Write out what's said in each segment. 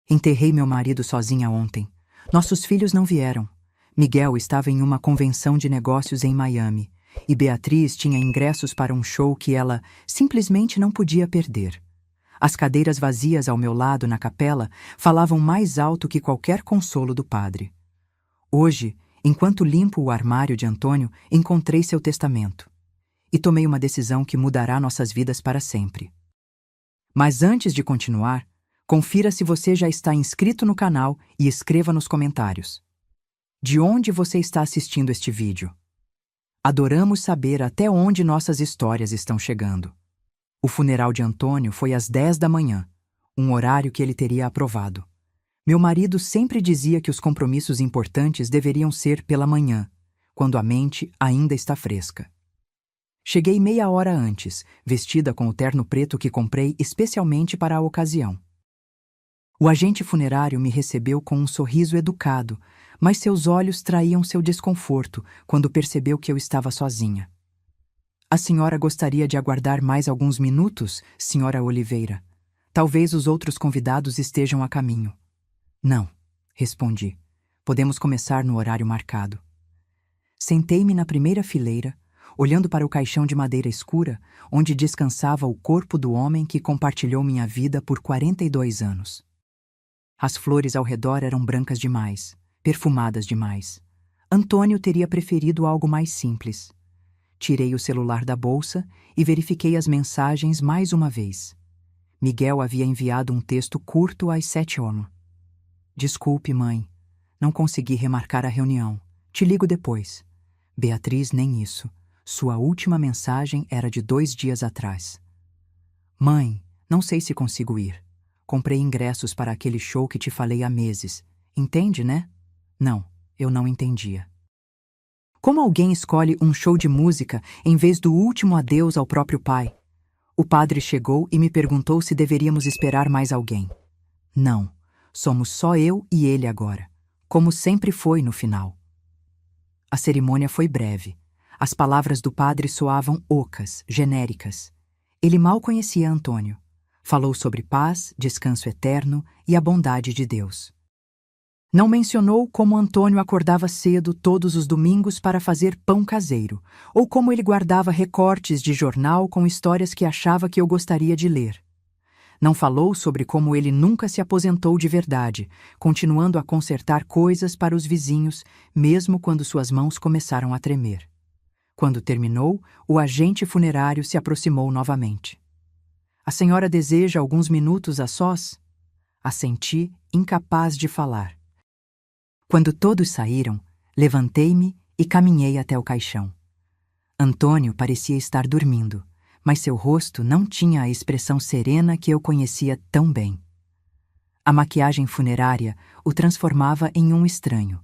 Enterrei meu marido sozinha ontem. Nossos filhos não vieram. Miguel estava em uma convenção de negócios em Miami, e Beatriz tinha ingressos para um show que ela simplesmente não podia perder. As cadeiras vazias ao meu lado na capela falavam mais alto que qualquer consolo do padre. Hoje, enquanto limpo o armário de Antônio, encontrei seu testamento. E tomei uma decisão que mudará nossas vidas para sempre. Mas antes de continuar, confira se você já está inscrito no canal e escreva nos comentários. De onde você está assistindo este vídeo? Adoramos saber até onde nossas histórias estão chegando. O funeral de Antônio foi às 10 da manhã, um horário que ele teria aprovado. Meu marido sempre dizia que os compromissos importantes deveriam ser pela manhã, quando a mente ainda está fresca. Cheguei meia hora antes, vestida com o terno preto que comprei especialmente para a ocasião. O agente funerário me recebeu com um sorriso educado, mas seus olhos traíam seu desconforto quando percebeu que eu estava sozinha. A senhora gostaria de aguardar mais alguns minutos, senhora Oliveira? Talvez os outros convidados estejam a caminho. Não, respondi. Podemos começar no horário marcado. Sentei-me na primeira fileira, olhando para o caixão de madeira escura, onde descansava o corpo do homem que compartilhou minha vida por 42 anos. As flores ao redor eram brancas demais, perfumadas demais. Antônio teria preferido algo mais simples. Tirei o celular da bolsa e verifiquei as mensagens mais uma vez. Miguel havia enviado um texto curto às 7h. Desculpe, mãe. Não consegui remarcar a reunião. Te ligo depois. Beatriz, nem isso. Sua última mensagem era de 2 dias atrás. Mãe, não sei se consigo ir. Comprei ingressos para aquele show que te falei há meses. Entende, né? Não, eu não entendia. Como alguém escolhe um show de música em vez do último adeus ao próprio pai? O padre chegou e me perguntou se deveríamos esperar mais alguém. Não, somos só eu e ele agora, como sempre foi no final. A cerimônia foi breve. As palavras do padre soavam ocas, genéricas. Ele mal conhecia Antônio. Falou sobre paz, descanso eterno e a bondade de Deus. Não mencionou como Antônio acordava cedo todos os domingos para fazer pão caseiro, ou como ele guardava recortes de jornal com histórias que achava que eu gostaria de ler. Não falou sobre como ele nunca se aposentou de verdade, continuando a consertar coisas para os vizinhos, mesmo quando suas mãos começaram a tremer. Quando terminou, o agente funerário se aproximou novamente. A senhora deseja alguns minutos a sós? Assenti, incapaz de falar. Quando todos saíram, levantei-me e caminhei até o caixão. Antônio parecia estar dormindo, mas seu rosto não tinha a expressão serena que eu conhecia tão bem. A maquiagem funerária o transformava em um estranho.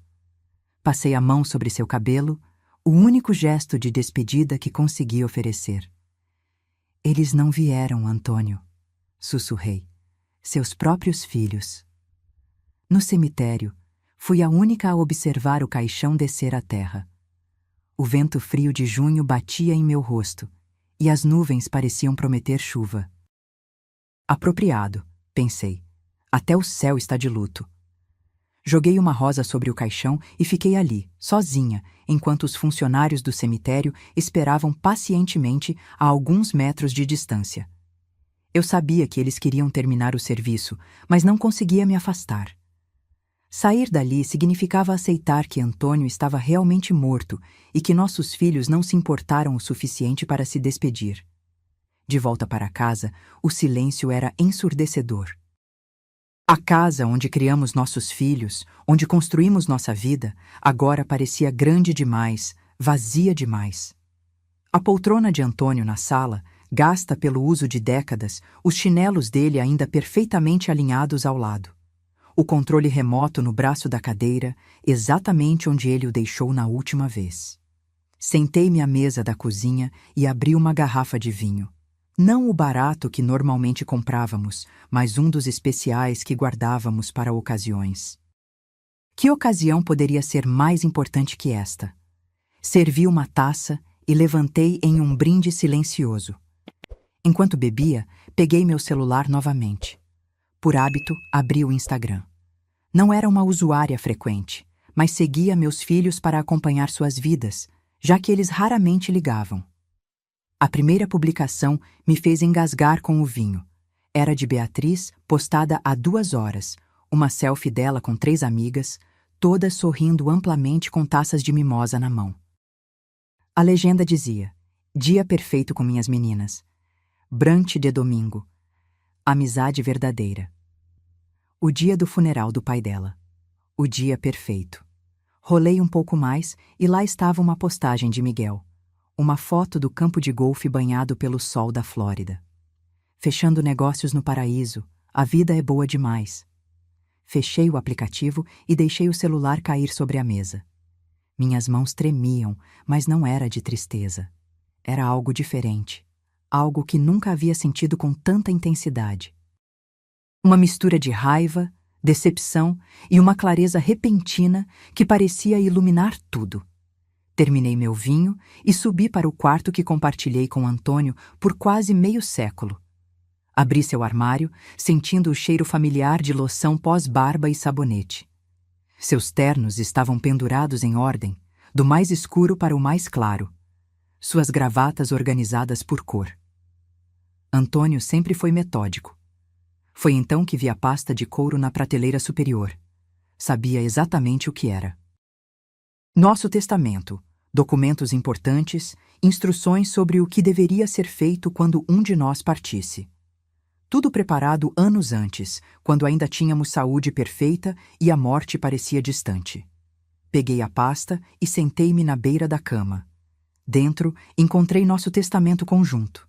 Passei a mão sobre seu cabelo, o único gesto de despedida que consegui oferecer. Eles não vieram, Antônio, sussurrei. Seus próprios filhos. No cemitério, fui a única a observar o caixão descer à terra. O vento frio de junho batia em meu rosto, e as nuvens pareciam prometer chuva. Apropriado, pensei. Até o céu está de luto. Joguei uma rosa sobre o caixão e fiquei ali, sozinha, enquanto os funcionários do cemitério esperavam pacientemente a alguns metros de distância. Eu sabia que eles queriam terminar o serviço, mas não conseguia me afastar. Sair dali significava aceitar que Antônio estava realmente morto e que nossos filhos não se importaram o suficiente para se despedir. De volta para casa, o silêncio era ensurdecedor. A casa onde criamos nossos filhos, onde construímos nossa vida, agora parecia grande demais, vazia demais. A poltrona de Antônio na sala, gasta pelo uso de décadas, os chinelos dele ainda perfeitamente alinhados ao lado. O controle remoto no braço da cadeira, exatamente onde ele o deixou na última vez. Sentei-me à mesa da cozinha e abri uma garrafa de vinho. Não o barato que normalmente comprávamos, mas um dos especiais que guardávamos para ocasiões. Que ocasião poderia ser mais importante que esta? Servi uma taça e levantei em um brinde silencioso. Enquanto bebia, peguei meu celular novamente. Por hábito, abri o Instagram. Não era uma usuária frequente, mas seguia meus filhos para acompanhar suas vidas, já que eles raramente ligavam. A primeira publicação me fez engasgar com o vinho. Era de Beatriz, postada há 2 horas, uma selfie dela com 3 amigas, todas sorrindo amplamente com taças de mimosa na mão. A legenda dizia: dia perfeito com minhas meninas. Brunch de domingo. Amizade verdadeira. O dia do funeral do pai dela. O dia perfeito. Rolei um pouco mais e lá estava uma postagem de Miguel. Uma foto do campo de golfe banhado pelo sol da Flórida. Fechando negócios no paraíso, a vida é boa demais. Fechei o aplicativo e deixei o celular cair sobre a mesa. Minhas mãos tremiam, mas não era de tristeza. Era algo diferente. Algo que nunca havia sentido com tanta intensidade. Uma mistura de raiva, decepção e uma clareza repentina que parecia iluminar tudo. Terminei meu vinho e subi para o quarto que compartilhei com Antônio por quase meio século. Abri seu armário, sentindo o cheiro familiar de loção pós-barba e sabonete. Seus ternos estavam pendurados em ordem, do mais escuro para o mais claro. Suas gravatas organizadas por cor. Antônio sempre foi metódico. Foi então que vi a pasta de couro na prateleira superior. Sabia exatamente o que era. Nosso testamento, documentos importantes, instruções sobre o que deveria ser feito quando um de nós partisse. Tudo preparado anos antes, quando ainda tínhamos saúde perfeita e a morte parecia distante. Peguei a pasta e sentei-me na beira da cama. Dentro, encontrei nosso testamento conjunto.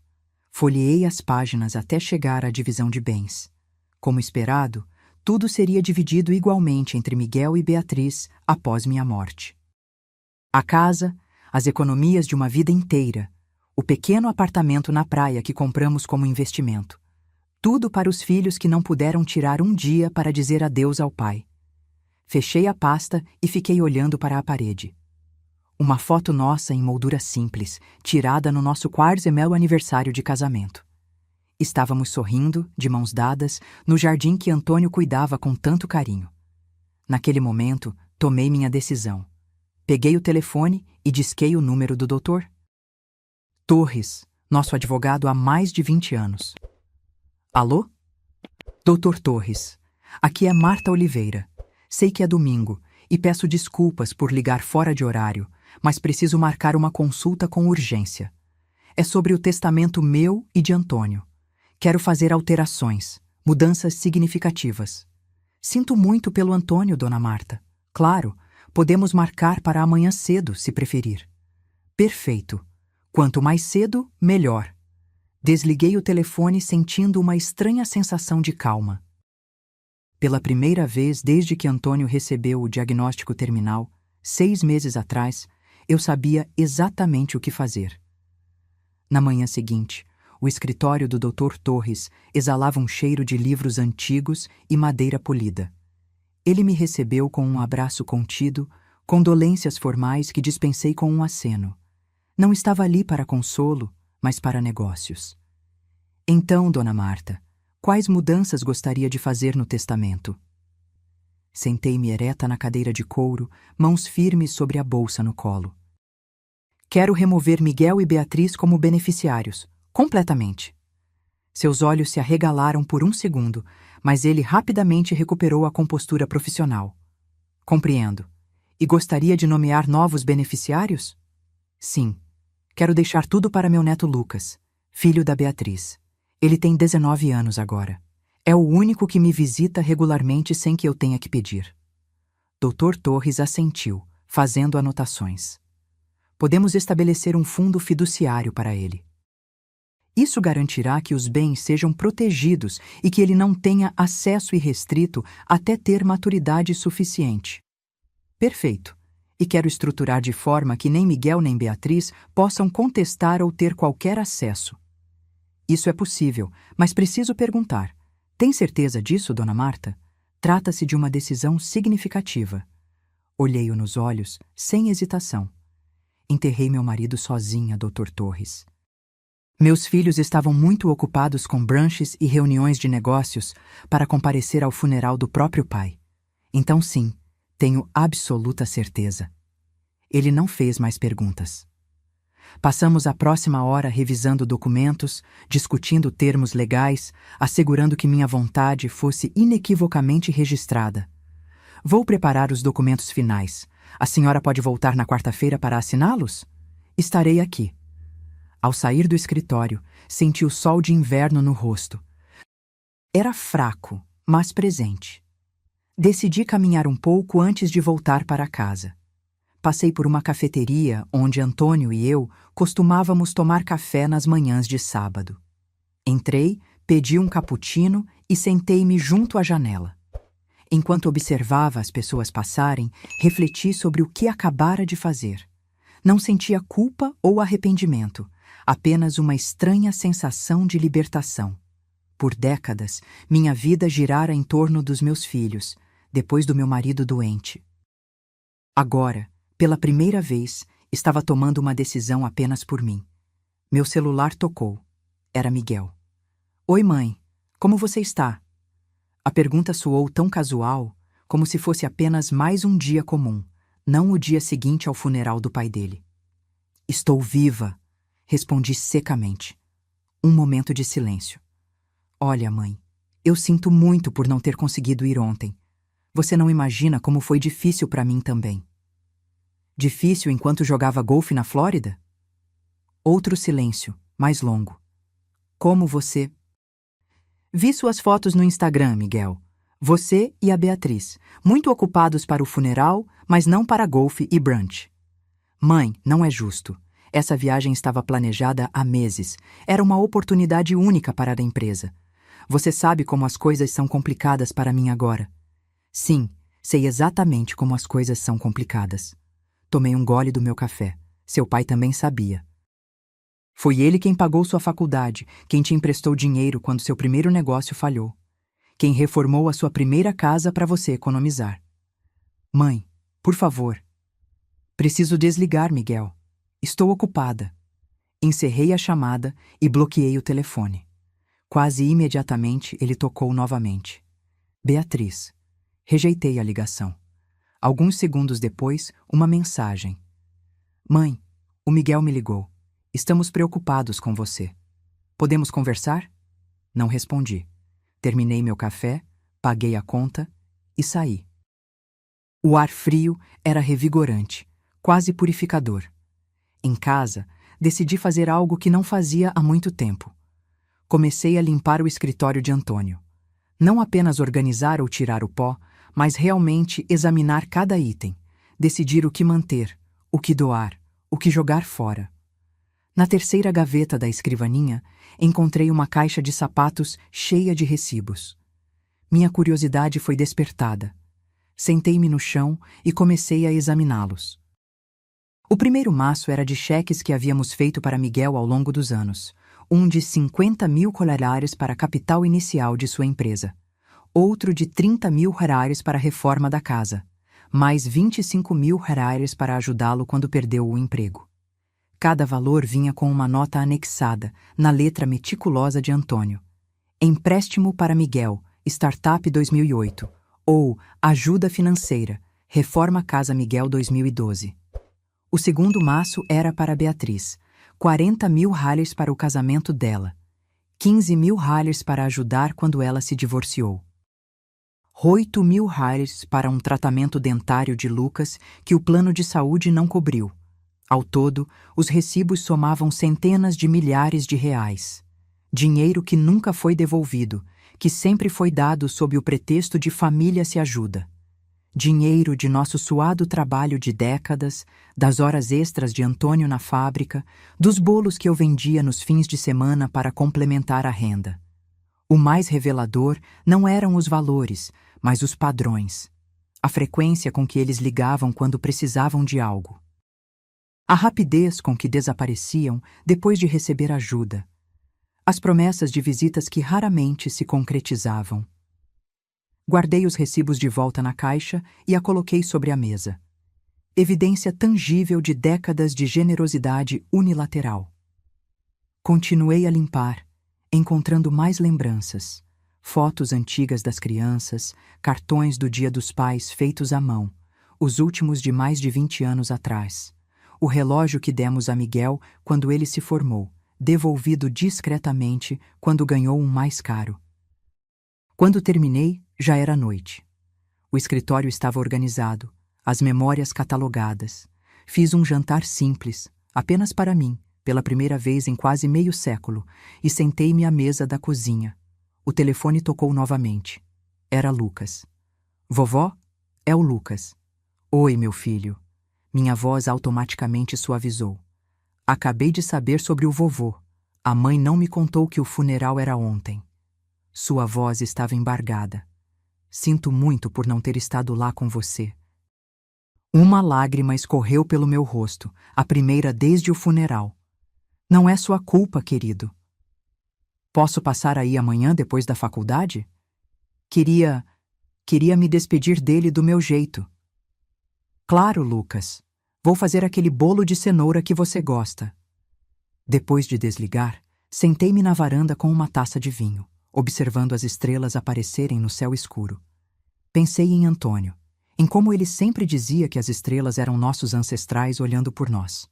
Folheei as páginas até chegar à divisão de bens. Como esperado, tudo seria dividido igualmente entre Miguel e Beatriz após minha morte. A casa, as economias de uma vida inteira, o pequeno apartamento na praia que compramos como investimento. Tudo para os filhos que não puderam tirar um dia para dizer adeus ao pai. Fechei a pasta e fiquei olhando para a parede. Uma foto nossa em moldura simples, tirada no nosso 4º aniversário de casamento. Estávamos sorrindo, de mãos dadas, no jardim que Antônio cuidava com tanto carinho. Naquele momento, tomei minha decisão. Peguei o telefone e disquei o número do doutor Torres, nosso advogado há mais de 20 anos. Alô? Doutor Torres, aqui é Marta Oliveira. Sei que é domingo e peço desculpas por ligar fora de horário, mas preciso marcar uma consulta com urgência. É sobre o testamento meu e de Antônio. Quero fazer alterações, mudanças significativas. Sinto muito pelo Antônio, dona Marta. Claro, podemos marcar para amanhã cedo, se preferir. Perfeito. Quanto mais cedo, melhor. Desliguei o telefone sentindo uma estranha sensação de calma. Pela primeira vez desde que Antônio recebeu o diagnóstico terminal, 6 meses atrás, eu sabia exatamente o que fazer. Na manhã seguinte, o escritório do Dr. Torres exalava um cheiro de livros antigos e madeira polida. Ele me recebeu com um abraço contido, condolências formais que dispensei com um aceno. Não estava ali para consolo, mas para negócios. Então, dona Marta, quais mudanças gostaria de fazer no testamento? Sentei-me ereta na cadeira de couro, mãos firmes sobre a bolsa no colo. Quero remover Miguel e Beatriz como beneficiários, completamente. Seus olhos se arregalaram por um segundo, mas ele rapidamente recuperou a compostura profissional. Compreendo. E gostaria de nomear novos beneficiários? Sim. Quero deixar tudo para meu neto Lucas, filho da Beatriz. Ele tem 19 anos agora. É o único que me visita regularmente sem que eu tenha que pedir. Dr. Torres assentiu, fazendo anotações. Podemos estabelecer um fundo fiduciário para ele. Isso garantirá que os bens sejam protegidos e que ele não tenha acesso irrestrito até ter maturidade suficiente. Perfeito. E quero estruturar de forma que nem Miguel nem Beatriz possam contestar ou ter qualquer acesso. Isso é possível, mas preciso perguntar. Tem certeza disso, dona Marta? Trata-se de uma decisão significativa. Olhei-o nos olhos, sem hesitação. Enterrei meu marido sozinha, Dr. Torres. Meus filhos estavam muito ocupados com brunches e reuniões de negócios para comparecer ao funeral do próprio pai. Então, sim, tenho absoluta certeza. Ele não fez mais perguntas. Passamos a próxima hora revisando documentos, discutindo termos legais, assegurando que minha vontade fosse inequivocamente registrada. Vou preparar os documentos finais. A senhora pode voltar na quarta-feira para assiná-los? Estarei aqui. Ao sair do escritório, senti o sol de inverno no rosto. Era fraco, mas presente. Decidi caminhar um pouco antes de voltar para casa. Passei por uma cafeteria onde Antônio e eu costumávamos tomar café nas manhãs de sábado. Entrei, pedi um cappuccino e sentei-me junto à janela. Enquanto observava as pessoas passarem, refleti sobre o que acabara de fazer. Não sentia culpa ou arrependimento, apenas uma estranha sensação de libertação. Por décadas, minha vida girara em torno dos meus filhos, depois do meu marido doente. Agora, pela primeira vez, estava tomando uma decisão apenas por mim. Meu celular tocou. Era Miguel. Oi, mãe. Como você está? A pergunta soou tão casual, como se fosse apenas mais um dia comum, não o dia seguinte ao funeral do pai dele. Estou viva, respondi secamente. Um momento de silêncio. Olha, mãe, eu sinto muito por não ter conseguido ir ontem. Você não imagina como foi difícil para mim também. Difícil enquanto jogava golfe na Flórida? Outro silêncio, mais longo. Como você... Vi suas fotos no Instagram, Miguel. Você e a Beatriz, muito ocupados para o funeral, mas não para golfe e brunch. Mãe, não é justo. Essa viagem estava planejada há meses. Era uma oportunidade única para a empresa. Você sabe como as coisas são complicadas para mim agora. Sim, sei exatamente como as coisas são complicadas. Tomei um gole do meu café. Seu pai também sabia. Foi ele quem pagou sua faculdade, quem te emprestou dinheiro quando seu primeiro negócio falhou. Quem reformou a sua primeira casa para você economizar. Mãe, por favor. Preciso desligar, Miguel. Estou ocupada. Encerrei a chamada e bloqueei o telefone. Quase imediatamente ele tocou novamente. Beatriz. Rejeitei a ligação. Alguns segundos depois, uma mensagem. Mãe, o Miguel me ligou. Estamos preocupados com você. Podemos conversar? Não respondi. Terminei meu café, paguei a conta e saí. O ar frio era revigorante, quase purificador. Em casa, decidi fazer algo que não fazia há muito tempo. Comecei a limpar o escritório de Antônio. Não apenas organizar ou tirar o pó, mas realmente examinar cada item, decidir o que manter, o que doar, o que jogar fora. Na terceira gaveta da escrivaninha, encontrei uma caixa de sapatos cheia de recibos. Minha curiosidade foi despertada. Sentei-me no chão e comecei a examiná-los. O primeiro maço era de cheques que havíamos feito para Miguel ao longo dos anos. Um de 50.000 colares para capital inicial de sua empresa. Outro de 30.000 reais para a reforma da casa, mais 25.000 reais para ajudá-lo quando perdeu o emprego. Cada valor vinha com uma nota anexada, na letra meticulosa de Antônio. Empréstimo para Miguel, Startup 2008, ou Ajuda Financeira, Reforma Casa Miguel 2012. O segundo maço era para Beatriz, 40.000 reais para o casamento dela, 15.000 reais para ajudar quando ela se divorciou. 8.000 reais para um tratamento dentário de Lucas que o plano de saúde não cobriu. Ao todo, os recibos somavam centenas de milhares de reais. Dinheiro que nunca foi devolvido, que sempre foi dado sob o pretexto de família se ajuda. Dinheiro de nosso suado trabalho de décadas, das horas extras de Antônio na fábrica, dos bolos que eu vendia nos fins de semana para complementar a renda. O mais revelador não eram os valores, mas os padrões. A frequência com que eles ligavam quando precisavam de algo. A rapidez com que desapareciam depois de receber ajuda. As promessas de visitas que raramente se concretizavam. Guardei os recibos de volta na caixa e a coloquei sobre a mesa. Evidência tangível de décadas de generosidade unilateral. Continuei a limpar, encontrando mais lembranças. Fotos antigas das crianças, cartões do Dia dos Pais feitos à mão, os últimos de mais de 20 anos atrás. O relógio que demos a Miguel quando ele se formou, devolvido discretamente quando ganhou um mais caro. Quando terminei, já era noite. O escritório estava organizado, as memórias catalogadas. Fiz um jantar simples, apenas para mim, pela primeira vez em quase meio século, e sentei-me à mesa da cozinha. O telefone tocou novamente. Era Lucas. Vovó? É o Lucas. Oi, meu filho. Minha voz automaticamente suavizou. Acabei de saber sobre o vovô. A mãe não me contou que o funeral era ontem. Sua voz estava embargada. Sinto muito por não ter estado lá com você. Uma lágrima escorreu pelo meu rosto, a primeira desde o funeral. Não é sua culpa, querido. Posso passar aí amanhã depois da faculdade? Queria me despedir dele do meu jeito. Claro, Lucas. Vou fazer aquele bolo de cenoura que você gosta. Depois de desligar, sentei-me na varanda com uma taça de vinho, observando as estrelas aparecerem no céu escuro. Pensei em Antônio, em como ele sempre dizia que as estrelas eram nossos ancestrais olhando por nós.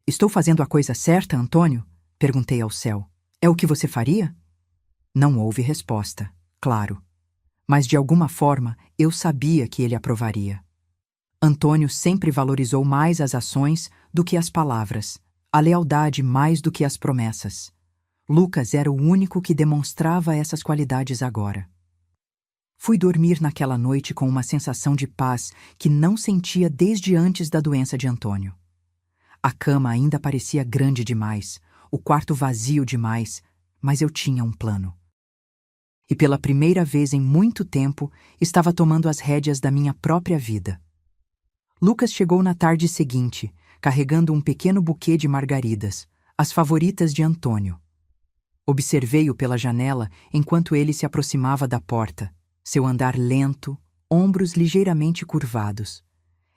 Estou fazendo a coisa certa, Antônio? Perguntei ao céu. É o que você faria? Não houve resposta, claro. Mas de alguma forma eu sabia que ele aprovaria. Antônio sempre valorizou mais as ações do que as palavras, a lealdade mais do que as promessas. Lucas era o único que demonstrava essas qualidades agora. Fui dormir naquela noite com uma sensação de paz que não sentia desde antes da doença de Antônio. A cama ainda parecia grande demais, o quarto vazio demais, mas eu tinha um plano. E pela primeira vez em muito tempo, estava tomando as rédeas da minha própria vida. Lucas chegou na tarde seguinte, carregando um pequeno buquê de margaridas, as favoritas de Antônio. Observei-o pela janela enquanto ele se aproximava da porta, seu andar lento, ombros ligeiramente curvados.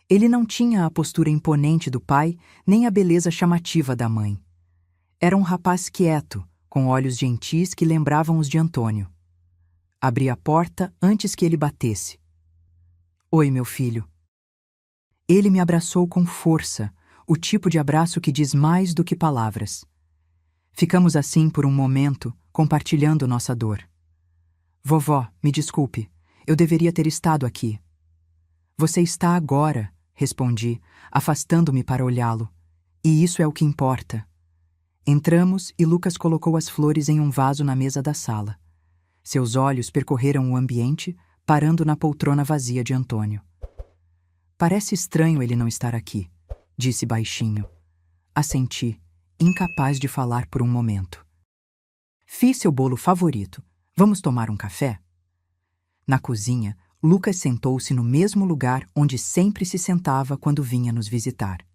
Ele não tinha a postura imponente do pai, nem a beleza chamativa da mãe. Era um rapaz quieto, com olhos gentis que lembravam os de Antônio. Abri a porta antes que ele batesse. Oi, meu filho. Ele me abraçou com força, o tipo de abraço que diz mais do que palavras. Ficamos assim por um momento, compartilhando nossa dor. Vovó, me desculpe, eu deveria ter estado aqui. Você está agora, respondi, afastando-me para olhá-lo. E isso é o que importa. Entramos e Lucas colocou as flores em um vaso na mesa da sala. Seus olhos percorreram o ambiente, parando na poltrona vazia de Antônio. Parece estranho ele não estar aqui, disse baixinho. Assenti, incapaz de falar por um momento. Fiz seu bolo favorito. Vamos tomar um café? Na cozinha, Lucas sentou-se no mesmo lugar onde sempre se sentava quando vinha nos visitar.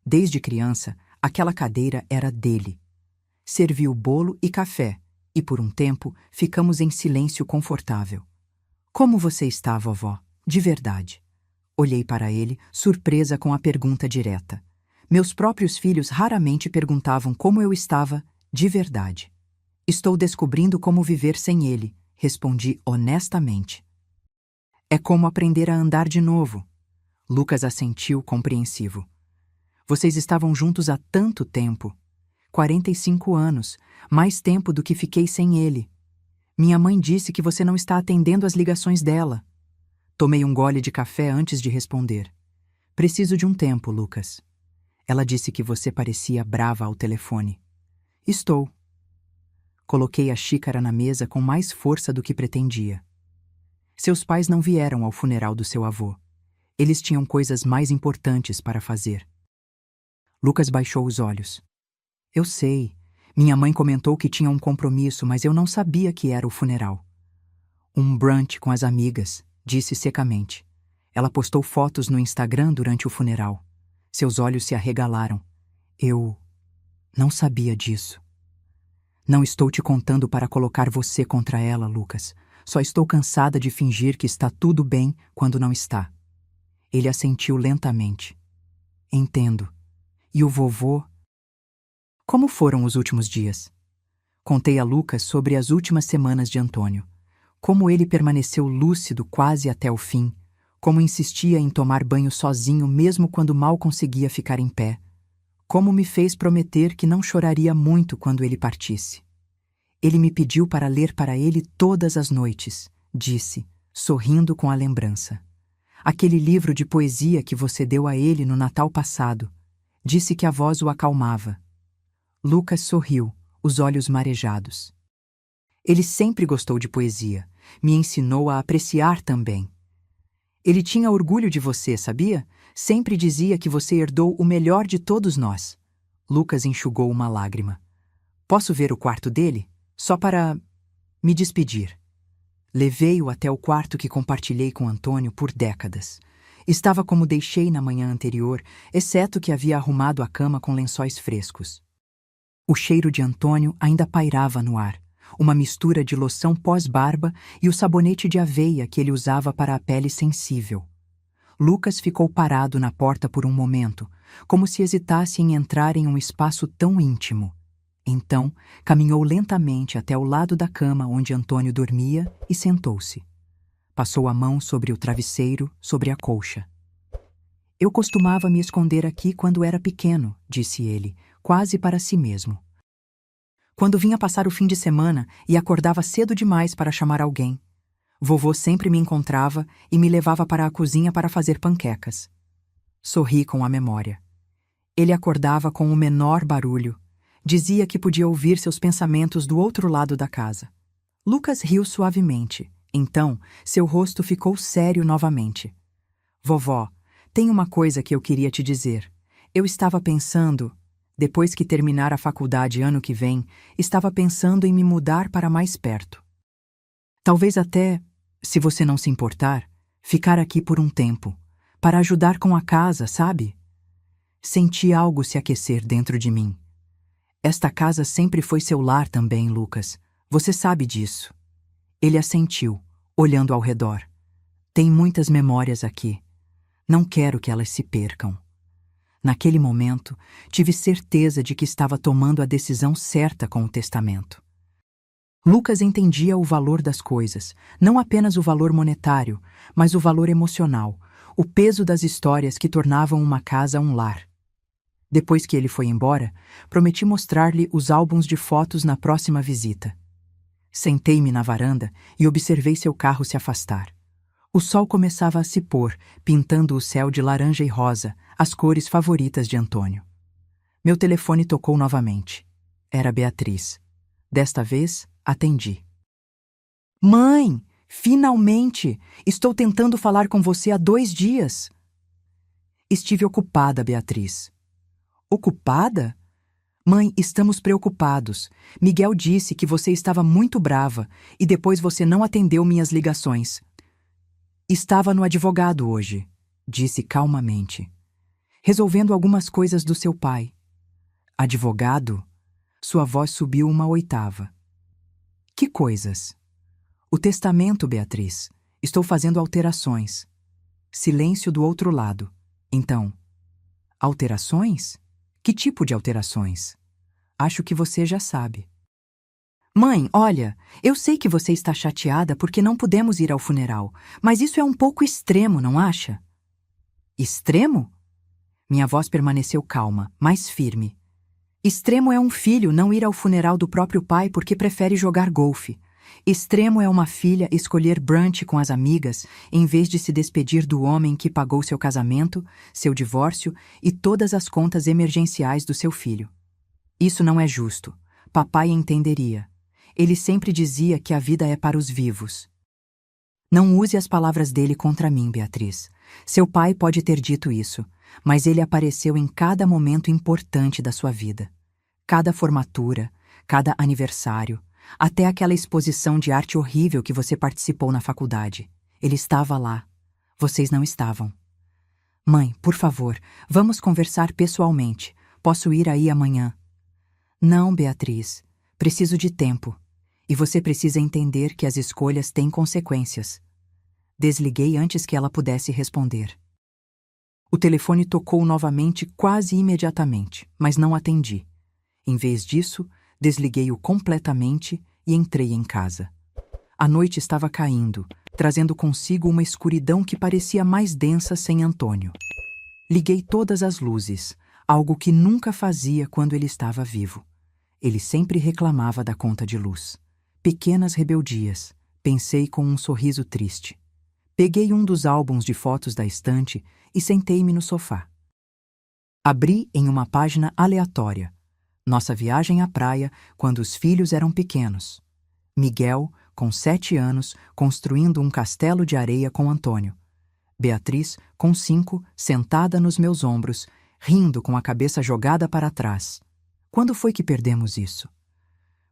Desde criança, aquela cadeira era dele. Serviu bolo e café, e por um tempo ficamos em silêncio confortável. Como você está, vovó? De verdade. Olhei para ele, surpresa com a pergunta direta. Meus próprios filhos raramente perguntavam como eu estava, de verdade. Estou descobrindo como viver sem ele, respondi honestamente. É como aprender a andar de novo. Lucas assentiu compreensivo. Vocês estavam juntos há tanto tempo. 45 anos, mais tempo do que fiquei sem ele. Minha mãe disse que você não está atendendo às ligações dela. Tomei um gole de café antes de responder. Preciso de um tempo, Lucas. Ela disse que você parecia brava ao telefone. Estou. Coloquei a xícara na mesa com mais força do que pretendia. Seus pais não vieram ao funeral do seu avô. Eles tinham coisas mais importantes para fazer. Lucas baixou os olhos. Eu sei. Minha mãe comentou que tinha um compromisso, mas eu não sabia que era o funeral. Um brunch com as amigas, disse secamente. Ela postou fotos no Instagram durante o funeral. Seus olhos se arregalaram. Eu não sabia disso. Não estou te contando para colocar você contra ela, Lucas. Só estou cansada de fingir que está tudo bem quando não está. Ele assentiu lentamente. Entendo. E o vovô? Como foram os últimos dias? Contei a Lucas sobre as últimas semanas de Antônio. Como ele permaneceu lúcido quase até o fim. Como insistia em tomar banho sozinho mesmo quando mal conseguia ficar em pé. Como me fez prometer que não choraria muito quando ele partisse. Ele me pediu para ler para ele todas as noites, disse, sorrindo com a lembrança. Aquele livro de poesia que você deu a ele no Natal passado. Disse que a voz o acalmava. Lucas sorriu, os olhos marejados. Ele sempre gostou de poesia. Me ensinou a apreciar também. Ele tinha orgulho de você, sabia? Sempre dizia que você herdou o melhor de todos nós. Lucas enxugou uma lágrima. Posso ver o quarto dele? Só para me despedir. Levei-o até o quarto que compartilhei com Antônio por décadas. Estava como deixei na manhã anterior, exceto que havia arrumado a cama com lençóis frescos. O cheiro de Antônio ainda pairava no ar, uma mistura de loção pós-barba e o sabonete de aveia que ele usava para a pele sensível. Lucas ficou parado na porta por um momento, como se hesitasse em entrar em um espaço tão íntimo. Então, caminhou lentamente até o lado da cama onde Antônio dormia e sentou-se. Passou a mão sobre o travesseiro, sobre a colcha. Eu costumava me esconder aqui quando era pequeno, disse ele, quase para si mesmo. Quando vinha passar o fim de semana e acordava cedo demais para chamar alguém. Vovô sempre me encontrava e me levava para a cozinha para fazer panquecas. Sorri com a memória. Ele acordava com o menor barulho. Dizia que podia ouvir seus pensamentos do outro lado da casa. Lucas riu suavemente. Então, seu rosto ficou sério novamente. Vovó, tem uma coisa que eu queria te dizer. Eu estava pensando, depois que terminar a faculdade ano que vem, estava pensando em me mudar para mais perto. Talvez até, se você não se importar, ficar aqui por um tempo, para ajudar com a casa, sabe? Senti algo se aquecer dentro de mim. Esta casa sempre foi seu lar também, Lucas. Você sabe disso. Ele assentiu, olhando ao redor. Tem muitas memórias aqui. Não quero que elas se percam. Naquele momento, tive certeza de que estava tomando a decisão certa com o testamento. Lucas entendia o valor das coisas, não apenas o valor monetário, mas o valor emocional, o peso das histórias que tornavam uma casa um lar. Depois que ele foi embora, prometi mostrar-lhe os álbuns de fotos na próxima visita. Sentei-me na varanda e observei seu carro se afastar. O sol começava a se pôr, pintando o céu de laranja e rosa, as cores favoritas de Antônio. Meu telefone tocou novamente. Era Beatriz. Desta vez, atendi. Mãe, finalmente! Estou tentando falar com você há 2 dias. Estive ocupada, Beatriz. Ocupada? Mãe, estamos preocupados. Miguel disse que você estava muito brava e depois você não atendeu minhas ligações. Estava no advogado hoje, disse calmamente. Resolvendo algumas coisas do seu pai. Advogado? Sua voz subiu uma oitava. Que coisas? O testamento, Beatriz. Estou fazendo alterações. Silêncio do outro lado. Então, alterações? Que tipo de alterações? Acho que você já sabe. Mãe, olha, eu sei que você está chateada porque não pudemos ir ao funeral, mas isso é um pouco extremo, não acha? Extremo? Minha voz permaneceu calma, mais firme. Extremo é um filho não ir ao funeral do próprio pai porque prefere jogar golfe. Extremo é uma filha escolher brunch com as amigas em vez de se despedir do homem que pagou seu casamento, seu divórcio e todas as contas emergenciais do seu filho. Isso não é justo. Papai entenderia. Ele sempre dizia que a vida é para os vivos. Não use as palavras dele contra mim, Beatriz. Seu pai pode ter dito isso, mas ele apareceu em cada momento importante da sua vida. Cada formatura, cada aniversário, até aquela exposição de arte horrível que você participou na faculdade. Ele estava lá. Vocês não estavam. Mãe, por favor, vamos conversar pessoalmente. Posso ir aí amanhã? Não, Beatriz. Preciso de tempo. E você precisa entender que as escolhas têm consequências. Desliguei antes que ela pudesse responder. O telefone tocou novamente quase imediatamente, mas não atendi. Em vez disso, desliguei-o completamente e entrei em casa. A noite estava caindo, trazendo consigo uma escuridão que parecia mais densa sem Antônio. Liguei todas as luzes, algo que nunca fazia quando ele estava vivo. Ele sempre reclamava da conta de luz. Pequenas rebeldias, pensei com um sorriso triste. Peguei um dos álbuns de fotos da estante e sentei-me no sofá. Abri em uma página aleatória. Nossa viagem à praia quando os filhos eram pequenos. Miguel, com 7 anos, construindo um castelo de areia com Antônio. Beatriz, com 5, sentada nos meus ombros, rindo com a cabeça jogada para trás. Quando foi que perdemos isso?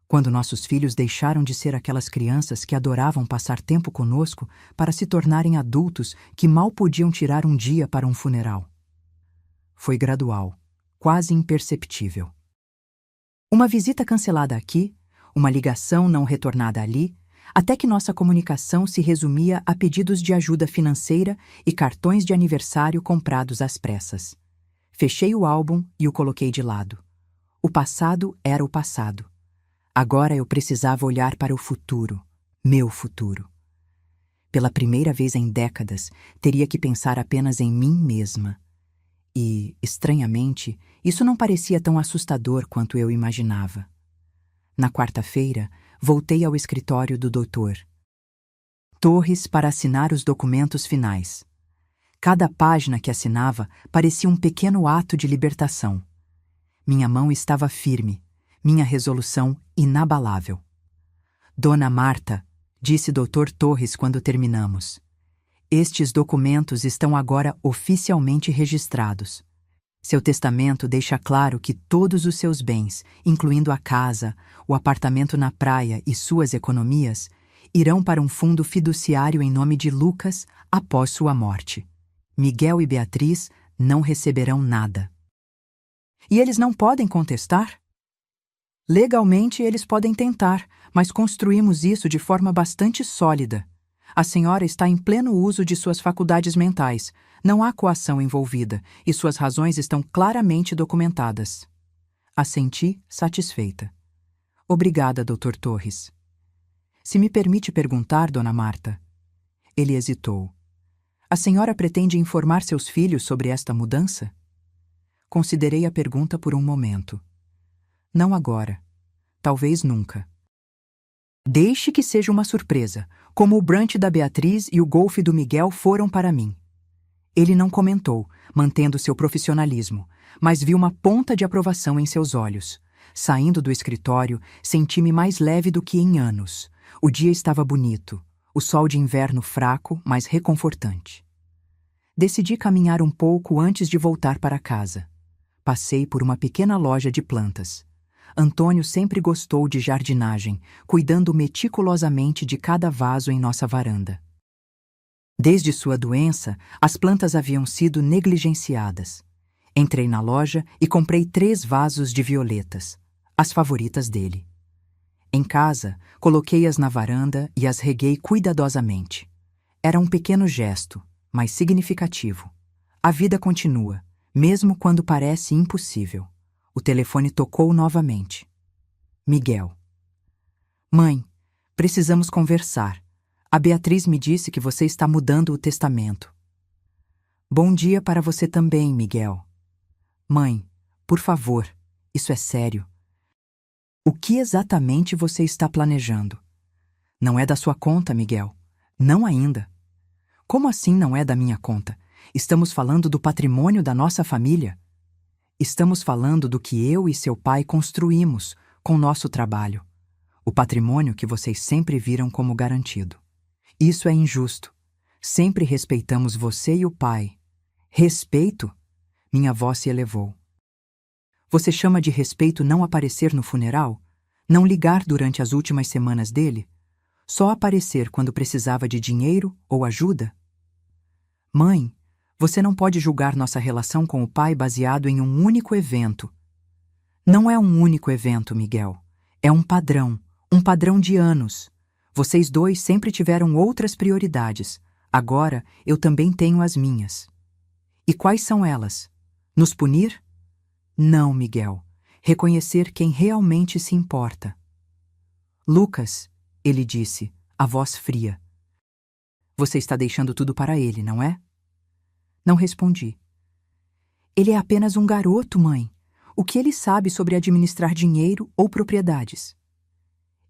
Quando nossos filhos deixaram de ser aquelas crianças que adoravam passar tempo conosco para se tornarem adultos que mal podiam tirar um dia para um funeral. Foi gradual, quase imperceptível. Uma visita cancelada aqui, uma ligação não retornada ali, até que nossa comunicação se resumia a pedidos de ajuda financeira e cartões de aniversário comprados às pressas. Fechei o álbum e o coloquei de lado. O passado era o passado. Agora eu precisava olhar para o futuro, meu futuro. Pela primeira vez em décadas, teria que pensar apenas em mim mesma. E, estranhamente, isso não parecia tão assustador quanto eu imaginava. Na quarta-feira, voltei ao escritório do Dr. Torres para assinar os documentos finais. Cada página que assinava parecia um pequeno ato de libertação. Minha mão estava firme, minha resolução inabalável. Dona Marta, disse Dr. Torres quando terminamos, estes documentos estão agora oficialmente registrados. Seu testamento deixa claro que todos os seus bens, incluindo a casa, o apartamento na praia e suas economias, irão para um fundo fiduciário em nome de Lucas após sua morte. Miguel e Beatriz não receberão nada. E eles não podem contestar? Legalmente eles podem tentar, mas construímos isso de forma bastante sólida. A senhora está em pleno uso de suas faculdades mentais. Não há coação envolvida, e suas razões estão claramente documentadas. Assenti, satisfeita. Obrigada, Dr. Torres. Se me permite perguntar, Dona Marta. Ele hesitou. A senhora pretende informar seus filhos sobre esta mudança? Considerei a pergunta por um momento. Não agora. Talvez nunca. Deixe que seja uma surpresa, como o brunch da Beatriz e o golfe do Miguel foram para mim. Ele não comentou, mantendo seu profissionalismo, mas vi uma ponta de aprovação em seus olhos. Saindo do escritório, senti-me mais leve do que em anos. O dia estava bonito, o sol de inverno fraco, mas reconfortante. Decidi caminhar um pouco antes de voltar para casa. Passei por uma pequena loja de plantas. Antônio sempre gostou de jardinagem, cuidando meticulosamente de cada vaso em nossa varanda. Desde sua doença, as plantas haviam sido negligenciadas. Entrei na loja e comprei 3 vasos de violetas, as favoritas dele. Em casa, coloquei-as na varanda e as reguei cuidadosamente. Era um pequeno gesto, mas significativo. A vida continua, mesmo quando parece impossível. O telefone tocou novamente. Miguel. Mãe, precisamos conversar. A Beatriz me disse que você está mudando o testamento. Bom dia para você também, Miguel. Mãe, por favor, isso é sério. O que exatamente você está planejando? Não é da sua conta, Miguel. Não ainda. Como assim não é da minha conta? Estamos falando do patrimônio da nossa família. Estamos falando do que eu e seu pai construímos com nosso trabalho. O patrimônio que vocês sempre viram como garantido. Isso é injusto. Sempre respeitamos você e o pai. Respeito? Minha voz se elevou. Você chama de respeito não aparecer no funeral? Não ligar durante as últimas semanas dele? Só aparecer quando precisava de dinheiro ou ajuda? Mãe, você não pode julgar nossa relação com o pai baseado em um único evento. Não é um único evento, Miguel. É um padrão de anos. Vocês dois sempre tiveram outras prioridades. Agora, eu também tenho as minhas. E quais são elas? Nos punir? Não, Miguel. reconhecer quem realmente se importa. Lucas, ele disse, a voz fria. Você está deixando tudo para ele, não é? Não respondi. Ele é apenas um garoto, mãe. O que ele sabe sobre administrar dinheiro ou propriedades?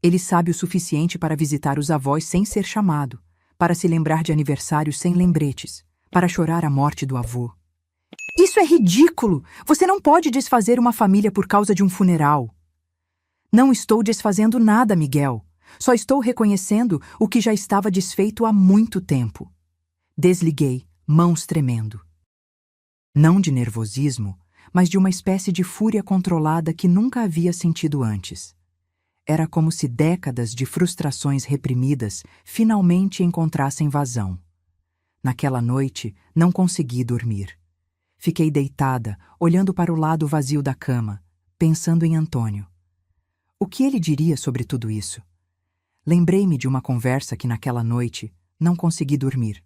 Ele sabe o suficiente para visitar os avós sem ser chamado, para se lembrar de aniversários sem lembretes, para chorar a morte do avô. Isso é ridículo! Você não pode desfazer uma família por causa de um funeral. Não estou desfazendo nada, Miguel. Só estou reconhecendo o que já estava desfeito há muito tempo. Desliguei, mãos tremendo. Não de nervosismo, mas de uma espécie de fúria controlada que nunca havia sentido antes. Era como se décadas de frustrações reprimidas finalmente encontrassem vazão. Naquela noite, não consegui dormir. Fiquei deitada, olhando para o lado vazio da cama, pensando em Antônio. O que ele diria sobre tudo isso? Lembrei-me de uma conversa que naquela noite não consegui dormir.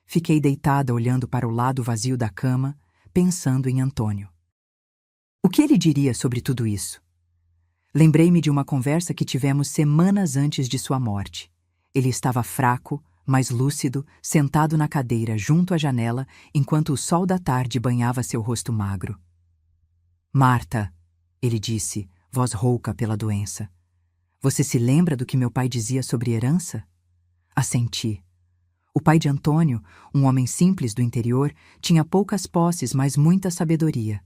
Fiquei deitada olhando para o lado vazio da cama, pensando em Antônio. O que ele diria sobre tudo isso? Lembrei-me de uma conversa que tivemos semanas antes de sua morte. Ele estava fraco, mas lúcido, sentado na cadeira junto à janela, enquanto o sol da tarde banhava seu rosto magro. Marta, ele disse, voz rouca pela doença. Você se lembra do que meu pai dizia sobre herança? Assenti. O pai de Antônio, um homem simples do interior, tinha poucas posses, mas muita sabedoria.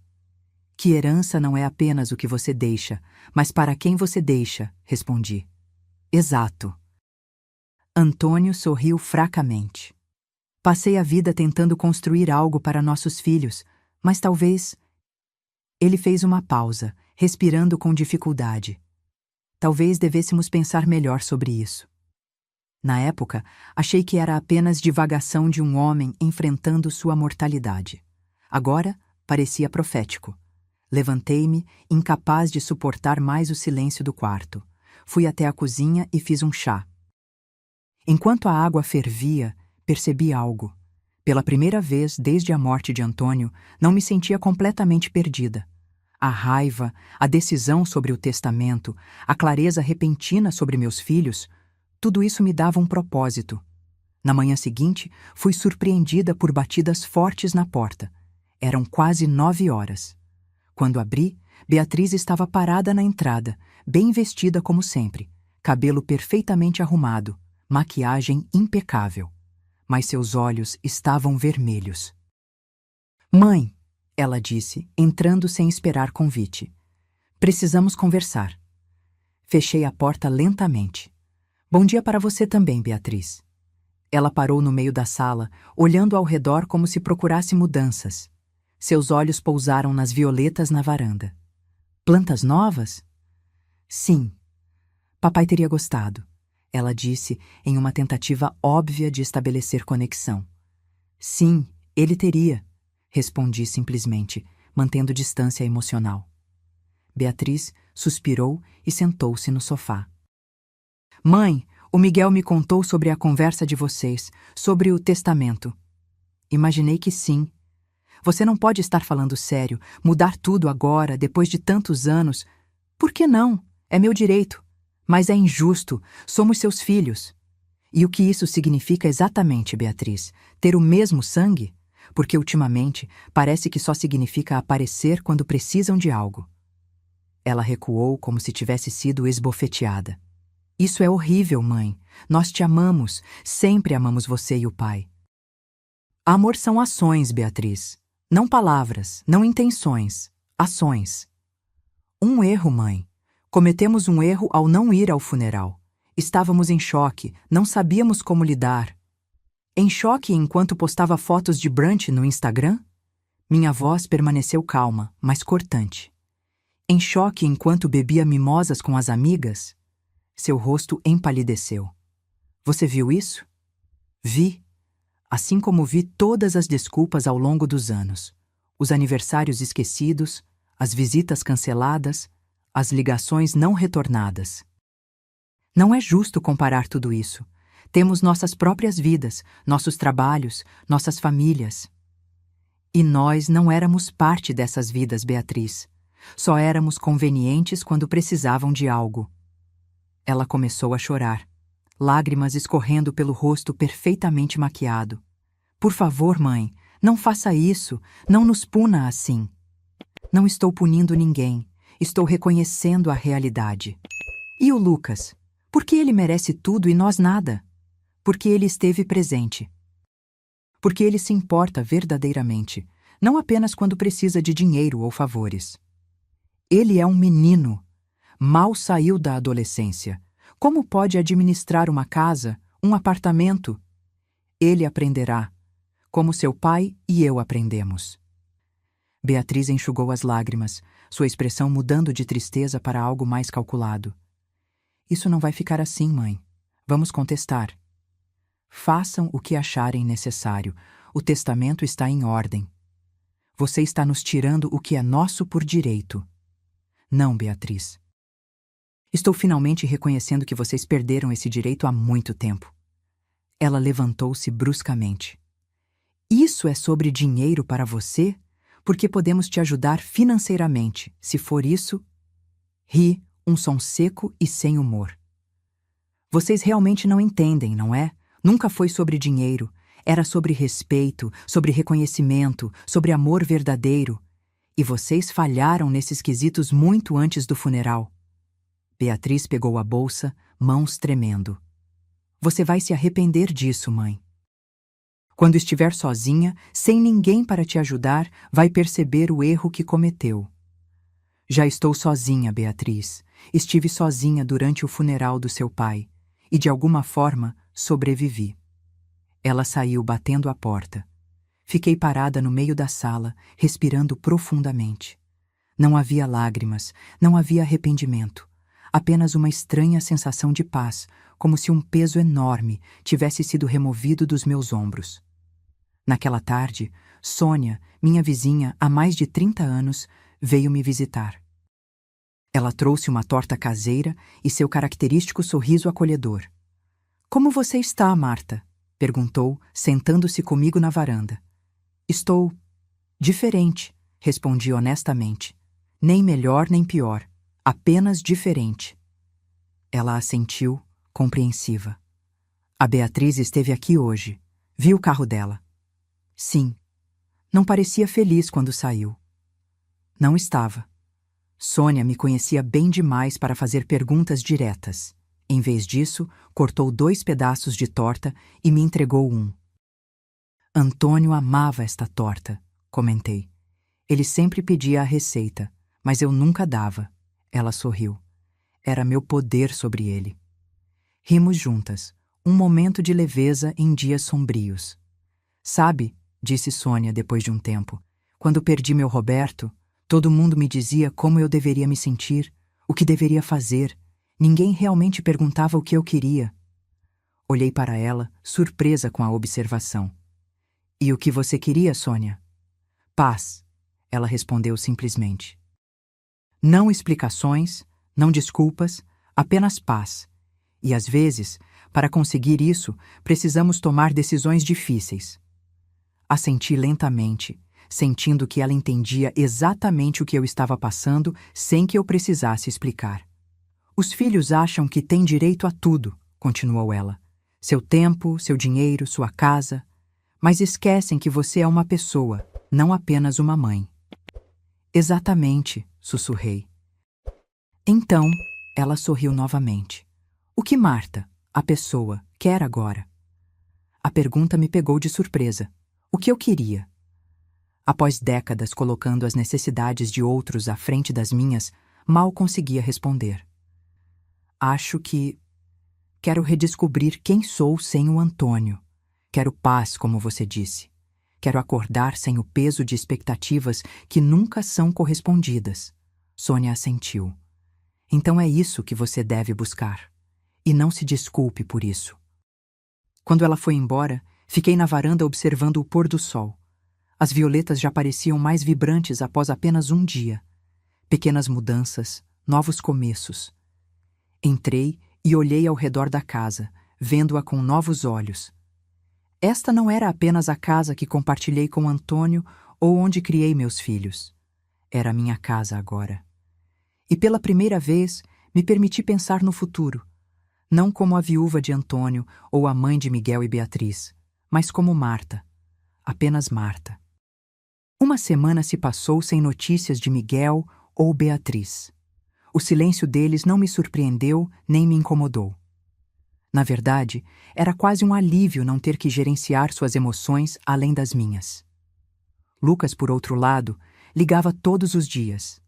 Que herança não é apenas o que você deixa, mas para quem você deixa, respondi. Exato. Antônio sorriu fracamente. Passei a vida tentando construir algo para nossos filhos, mas talvez... Ele fez uma pausa, respirando com dificuldade. Talvez devêssemos pensar melhor sobre isso. Na época, achei que era apenas divagação de um homem enfrentando sua mortalidade. Agora, parecia profético. Levantei-me, incapaz de suportar mais o silêncio do quarto. Fui até a cozinha e fiz um chá. Enquanto a água fervia, percebi algo. Pela primeira vez desde a morte de Antônio, não me sentia completamente perdida. A raiva, a decisão sobre o testamento, a clareza repentina sobre meus filhos, tudo isso me dava um propósito. Na manhã seguinte, fui surpreendida por batidas fortes na porta. Eram quase 9 horas. Quando abri, Beatriz estava parada na entrada, bem vestida como sempre, cabelo perfeitamente arrumado, maquiagem impecável. Mas seus olhos estavam vermelhos. Mãe, ela disse, entrando sem esperar convite. Precisamos conversar. Fechei a porta lentamente. Bom dia para você também, Beatriz. Ela parou no meio da sala, olhando ao redor como se procurasse mudanças. Seus olhos pousaram nas violetas na varanda. Plantas novas? Sim. Papai teria gostado, ela disse em uma tentativa óbvia de estabelecer conexão. Sim, ele teria, respondi simplesmente, mantendo distância emocional. Beatriz suspirou e sentou-se no sofá. Mãe, o Miguel me contou sobre a conversa de vocês, sobre o testamento. Imaginei que sim. Você não pode estar falando sério, mudar tudo agora, depois de tantos anos. Por que não? É meu direito. Mas é injusto. Somos seus filhos. E o que isso significa exatamente, Beatriz? Ter o mesmo sangue? Porque ultimamente parece que só significa aparecer quando precisam de algo. Ela recuou como se tivesse sido esbofeteada. Isso é horrível, mãe. Nós te amamos. Sempre amamos você e o pai. Amor são ações, Beatriz. Não palavras, não intenções. Ações. Um erro, mãe. Cometemos um erro ao não ir ao funeral. Estávamos em choque, não sabíamos como lidar. Em choque enquanto postava fotos de brunch no Instagram? Minha voz permaneceu calma, mas cortante. Em choque enquanto bebia mimosas com as amigas? Seu rosto empalideceu. Você viu isso? Vi. Assim como vi todas as desculpas ao longo dos anos. Os aniversários esquecidos, as visitas canceladas, as ligações não retornadas. Não é justo comparar tudo isso. Temos nossas próprias vidas, nossos trabalhos, nossas famílias. E nós não éramos parte dessas vidas, Beatriz. Só éramos convenientes quando precisavam de algo. Ela começou a chorar, lágrimas escorrendo pelo rosto perfeitamente maquiado. Por favor, mãe, não faça isso, não nos puna assim. Não estou punindo ninguém, estou reconhecendo a realidade. E o Lucas? Por que ele merece tudo e nós nada? Porque ele esteve presente. Porque ele se importa verdadeiramente, não apenas quando precisa de dinheiro ou favores. Ele é um menino. Mal saiu da adolescência. Como pode administrar uma casa, um apartamento? Ele aprenderá, como seu pai e eu aprendemos. Beatriz enxugou as lágrimas, sua expressão mudando de tristeza para algo mais calculado. Isso não vai ficar assim, mãe. Vamos contestar. Façam o que acharem necessário. O testamento está em ordem. Você está nos tirando o que é nosso por direito. Não, Beatriz. Estou finalmente reconhecendo que vocês perderam esse direito há muito tempo. Ela levantou-se bruscamente. Isso é sobre dinheiro para você? Porque podemos te ajudar financeiramente, se for isso. Ri, um som seco e sem humor. Vocês realmente não entendem, não é? Nunca foi sobre dinheiro. Era sobre respeito, sobre reconhecimento, sobre amor verdadeiro. E vocês falharam nesses quesitos muito antes do funeral. Beatriz pegou a bolsa, mãos tremendo. Você vai se arrepender disso, mãe. Quando estiver sozinha, sem ninguém para te ajudar, vai perceber o erro que cometeu. Já estou sozinha, Beatriz. Estive sozinha durante o funeral do seu pai e, de alguma forma, sobrevivi. Ela saiu batendo a porta. Fiquei parada no meio da sala, respirando profundamente. Não havia lágrimas, não havia arrependimento. Apenas uma estranha sensação de paz, como se um peso enorme tivesse sido removido dos meus ombros. Naquela tarde, Sônia, minha vizinha há mais de 30 anos, veio me visitar. Ela trouxe uma torta caseira e seu característico sorriso acolhedor. Como você está, Marta? Perguntou, sentando-se comigo na varanda. Estou diferente, respondi honestamente. Nem melhor nem pior, apenas diferente. Ela assentiu, compreensiva. A Beatriz esteve aqui hoje. Vi o carro dela. Sim. Não parecia feliz quando saiu. Não estava. Sônia me conhecia bem demais para fazer perguntas diretas. Em vez disso, cortou 2 pedaços de torta e me entregou um. Antônio amava esta torta, comentei. Ele sempre pedia a receita, mas eu nunca dava. Ela sorriu. Era meu poder sobre ele. Rimos juntas, um momento de leveza em dias sombrios. Sabe, disse Sônia depois de um tempo, quando perdi meu Roberto, todo mundo me dizia como eu deveria me sentir, o que deveria fazer. Ninguém realmente perguntava o que eu queria. Olhei para ela, surpresa com a observação. E o que você queria, Sônia? Paz, ela respondeu simplesmente. Não explicações, não desculpas, apenas paz. E às vezes, para conseguir isso, precisamos tomar decisões difíceis. Assenti lentamente, sentindo que ela entendia exatamente o que eu estava passando sem que eu precisasse explicar. Os filhos acham que têm direito a tudo, continuou ela. Seu tempo, seu dinheiro, sua casa. Mas esquecem que você é uma pessoa, não apenas uma mãe. Exatamente, sussurrei. Então, ela sorriu novamente. O que Marta, a pessoa, quer agora? A pergunta me pegou de surpresa. O que eu queria? Após décadas colocando as necessidades de outros à frente das minhas, mal conseguia responder. Acho que quero redescobrir quem sou sem o Antônio. Quero paz, como você disse. Quero acordar sem o peso de expectativas que nunca são correspondidas. Sônia assentiu. Então é isso que você deve buscar. E não se desculpe por isso. Quando ela foi embora, fiquei na varanda observando o pôr do sol. As violetas já pareciam mais vibrantes após apenas um dia. Pequenas mudanças, novos começos. Entrei e olhei ao redor da casa, vendo-a com novos olhos. Esta não era apenas a casa que compartilhei com Antônio ou onde criei meus filhos. era a minha casa agora. E pela primeira vez, me permiti pensar no futuro, não como a viúva de Antônio ou a mãe de Miguel e Beatriz, mas como Marta, apenas Marta. Uma semana se passou sem notícias de Miguel ou Beatriz. O silêncio deles não me surpreendeu nem me incomodou. Na verdade, era quase um alívio não ter que gerenciar suas emoções além das minhas. Lucas, por outro lado, ligava todos os dias.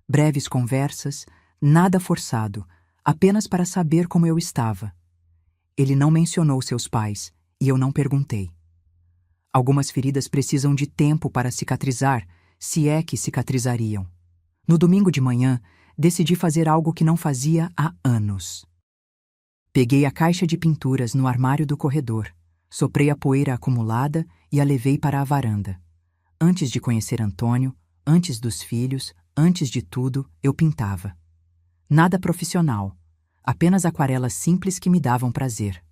Breves conversas, nada forçado, apenas para saber como eu estava. Ele não mencionou seus pais, e eu não perguntei. Algumas feridas precisam de tempo para cicatrizar, se é que cicatrizariam. No domingo de manhã, decidi fazer algo que não fazia há anos. Peguei a caixa de pinturas no armário do corredor, soprei a poeira acumulada e a levei para a varanda. Antes de conhecer Antônio, antes dos filhos, antes de tudo, eu pintava. Nada profissional, apenas aquarelas simples que me davam prazer.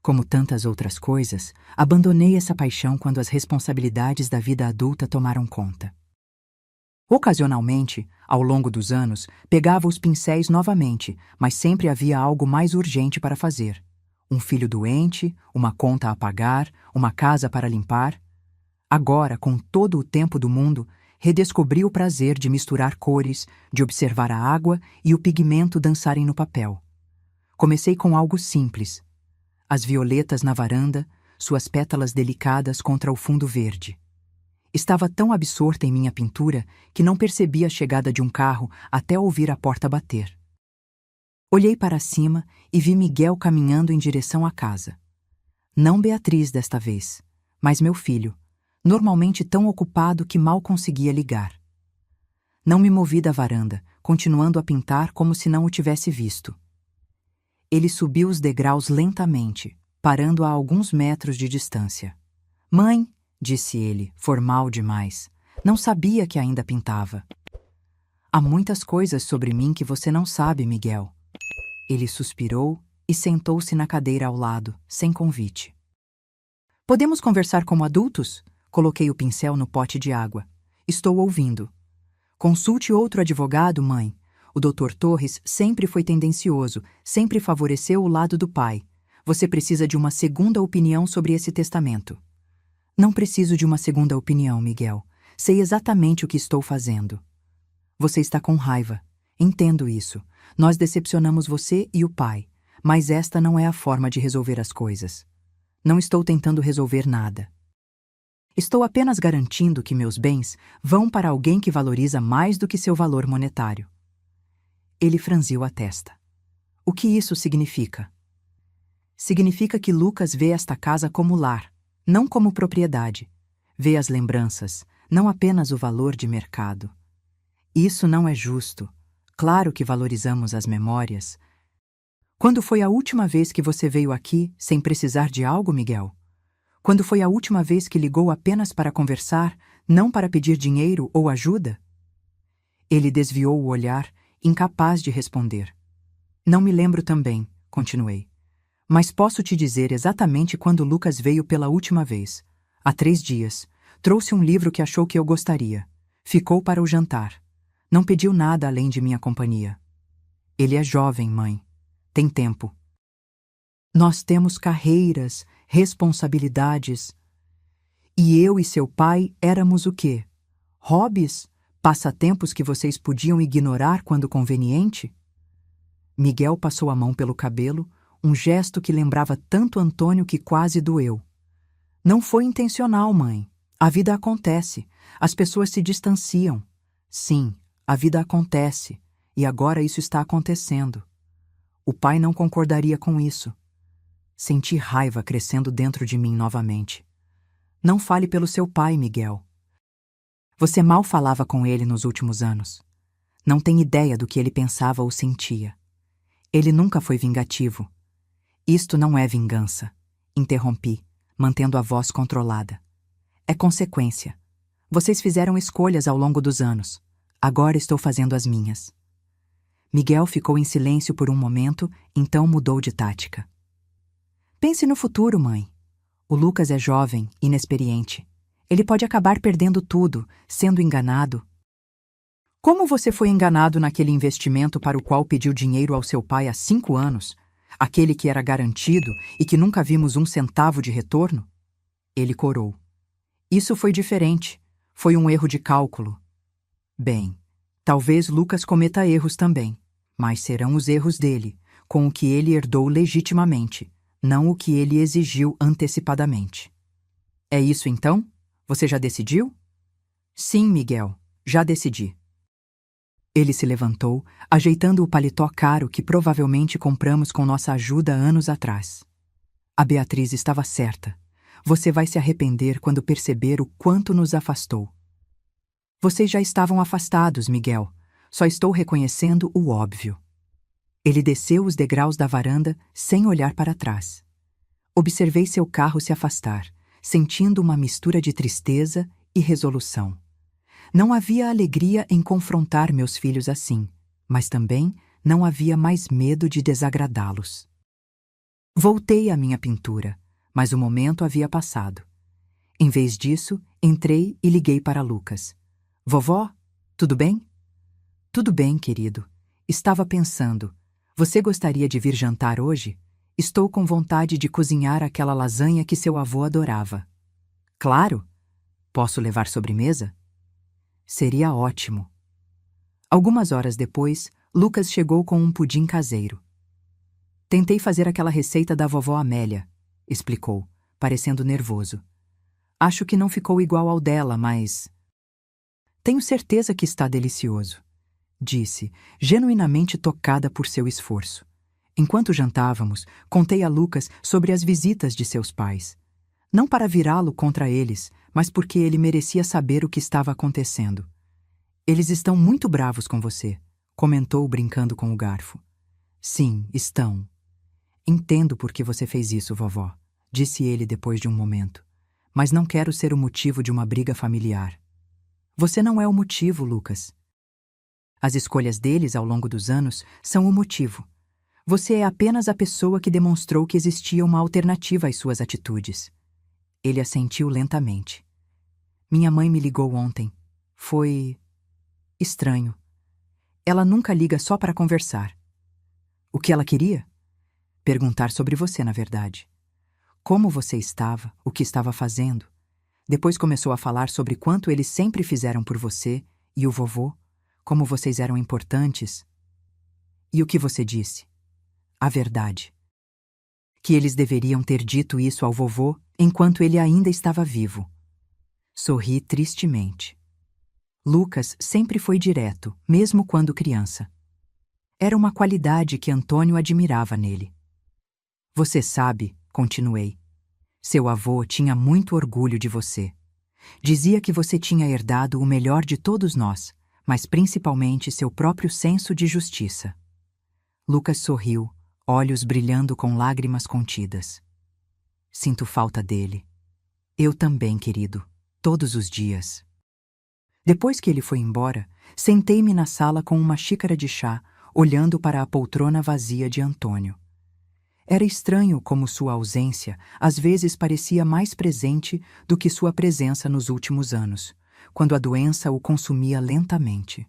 Como tantas outras coisas, abandonei essa paixão quando as responsabilidades da vida adulta tomaram conta. Ocasionalmente, ao longo dos anos, pegava os pincéis novamente, mas sempre havia algo mais urgente para fazer. Um filho doente, uma conta a pagar, uma casa para limpar. Agora, com todo o tempo do mundo, redescobri o prazer de misturar cores, de observar a água e o pigmento dançarem no papel. Comecei com algo simples. As violetas na varanda, suas pétalas delicadas contra o fundo verde. Estava tão absorta em minha pintura que não percebi a chegada de um carro até ouvir a porta bater. Olhei para cima e vi Miguel caminhando em direção à casa. Não Beatriz desta vez, mas meu filho, normalmente tão ocupado que mal conseguia ligar. Não me movi da varanda, continuando a pintar como se não o tivesse visto. Ele subiu os degraus lentamente, parando a alguns metros de distância. "Mãe", disse ele, formal demais. "Não sabia que ainda pintava." "Há muitas coisas sobre mim que você não sabe, Miguel." Ele suspirou e sentou-se na cadeira ao lado, sem convite. "Podemos conversar como adultos?" Coloquei o pincel no pote de água. "Estou ouvindo." "Consulte outro advogado, mãe. O Dr. Torres sempre foi tendencioso, sempre favoreceu o lado do pai. Você precisa de uma segunda opinião sobre esse testamento." "Não preciso de uma segunda opinião, Miguel. Sei exatamente o que estou fazendo." "Você está com raiva. Entendo isso. Nós decepcionamos você e o pai. Mas esta não é a forma de resolver as coisas. Não estou tentando resolver nada. Estou apenas garantindo que meus bens vão para alguém que valoriza mais do que seu valor monetário." Ele franziu a testa. "O que isso significa?" "Significa que Lucas vê esta casa como lar, não como propriedade. Vê as lembranças, não apenas o valor de mercado. Isso não é justo. Claro que valorizamos as memórias." "Quando foi a última vez que você veio aqui sem precisar de algo, Miguel? Quando foi a última vez que ligou apenas para conversar, não para pedir dinheiro ou ajuda?" Ele desviou o olhar, incapaz de responder. "Não me lembro também", continuei. "Mas posso te dizer exatamente quando Lucas veio pela última vez. Há 3 dias. Trouxe um livro que achou que eu gostaria. Ficou para o jantar. Não pediu nada além de minha companhia. Ele é jovem, mãe. Tem tempo. Nós temos carreiras, responsabilidades. E eu e seu pai éramos o quê? Hobbies? Passatempos que vocês podiam ignorar quando conveniente?" Miguel passou a mão pelo cabelo, um gesto que lembrava tanto Antônio que quase doeu. "Não foi intencional, mãe. A vida acontece. As pessoas se distanciam. Sim, a vida acontece. E agora isso está acontecendo. O pai não concordaria com isso." Senti raiva crescendo dentro de mim novamente. "Não fale pelo seu pai, Miguel. Você mal falava com ele nos últimos anos. Não tem ideia do que ele pensava ou sentia. Ele nunca foi vingativo." "Isto não é vingança", interrompi, mantendo a voz controlada. "É consequência. Vocês fizeram escolhas ao longo dos anos. Agora estou fazendo as minhas." Miguel ficou em silêncio por um momento, então mudou de tática. "Pense no futuro, mãe. O Lucas é jovem, inexperiente. Ele pode acabar perdendo tudo, sendo enganado." Como você foi enganado naquele investimento para o qual pediu dinheiro ao seu pai há 5 anos? Aquele que era garantido e que nunca vimos um centavo de retorno? Ele corou. Isso foi diferente. Foi um erro de cálculo. Bem, talvez Lucas cometa erros também, mas serão os erros dele, com o que ele herdou legitimamente, não o que ele exigiu antecipadamente. É isso então? Você já decidiu? Sim, Miguel, já decidi. Ele se levantou, ajeitando o paletó caro que provavelmente compramos com nossa ajuda anos atrás. A Beatriz estava certa. Você vai se arrepender quando perceber o quanto nos afastou. Vocês já estavam afastados, Miguel. Só estou reconhecendo o óbvio. Ele desceu os degraus da varanda sem olhar para trás. Observei seu carro se afastar, sentindo uma mistura de tristeza e resolução. Não havia alegria em confrontar meus filhos assim, mas também não havia mais medo de desagradá-los. Voltei à minha pintura, mas o momento havia passado. Em vez disso, entrei e liguei para Lucas. Vovó, tudo bem? Tudo bem, querido. Estava pensando. Você gostaria de vir jantar hoje? Estou com vontade de cozinhar aquela lasanha que seu avô adorava. Claro. Posso levar sobremesa? Seria ótimo. Algumas horas depois, Lucas chegou com um pudim caseiro. Tentei fazer aquela receita da vovó Amélia, explicou, parecendo nervoso. Acho que não ficou igual ao dela, mas... Tenho certeza que está delicioso, disse, genuinamente tocada por seu esforço. Enquanto jantávamos, contei a Lucas sobre as visitas de seus pais. Não para virá-lo contra eles, mas porque ele merecia saber o que estava acontecendo. Eles estão muito bravos com você, comentou brincando com o garfo. Sim, estão. Entendo por que você fez isso, vovó, disse ele depois de um momento. Mas não quero ser o motivo de uma briga familiar. Você não é o motivo, Lucas. As escolhas deles ao longo dos anos são o motivo. Você é apenas a pessoa que demonstrou que existia uma alternativa às suas atitudes. Ele assentiu lentamente. Minha mãe me ligou ontem. Foi... estranho. Ela nunca liga só para conversar. O que ela queria? Perguntar sobre você, na verdade. Como você estava, o que estava fazendo. Depois começou a falar sobre quanto eles sempre fizeram por você e o vovô, como vocês eram importantes. E o que você disse? A verdade. Que eles deveriam ter dito isso ao vovô enquanto ele ainda estava vivo. Sorri tristemente. Lucas sempre foi direto, mesmo quando criança. Era uma qualidade que Antônio admirava nele. Você sabe, continuei, seu avô tinha muito orgulho de você. Dizia que você tinha herdado o melhor de todos nós, mas principalmente seu próprio senso de justiça. Lucas sorriu, olhos brilhando com lágrimas contidas. Sinto falta dele. Eu também, querido, todos os dias. Depois que ele foi embora, sentei-me na sala com uma xícara de chá, olhando para a poltrona vazia de Antônio. Era estranho como sua ausência às vezes parecia mais presente do que sua presença nos últimos anos, quando a doença o consumia lentamente.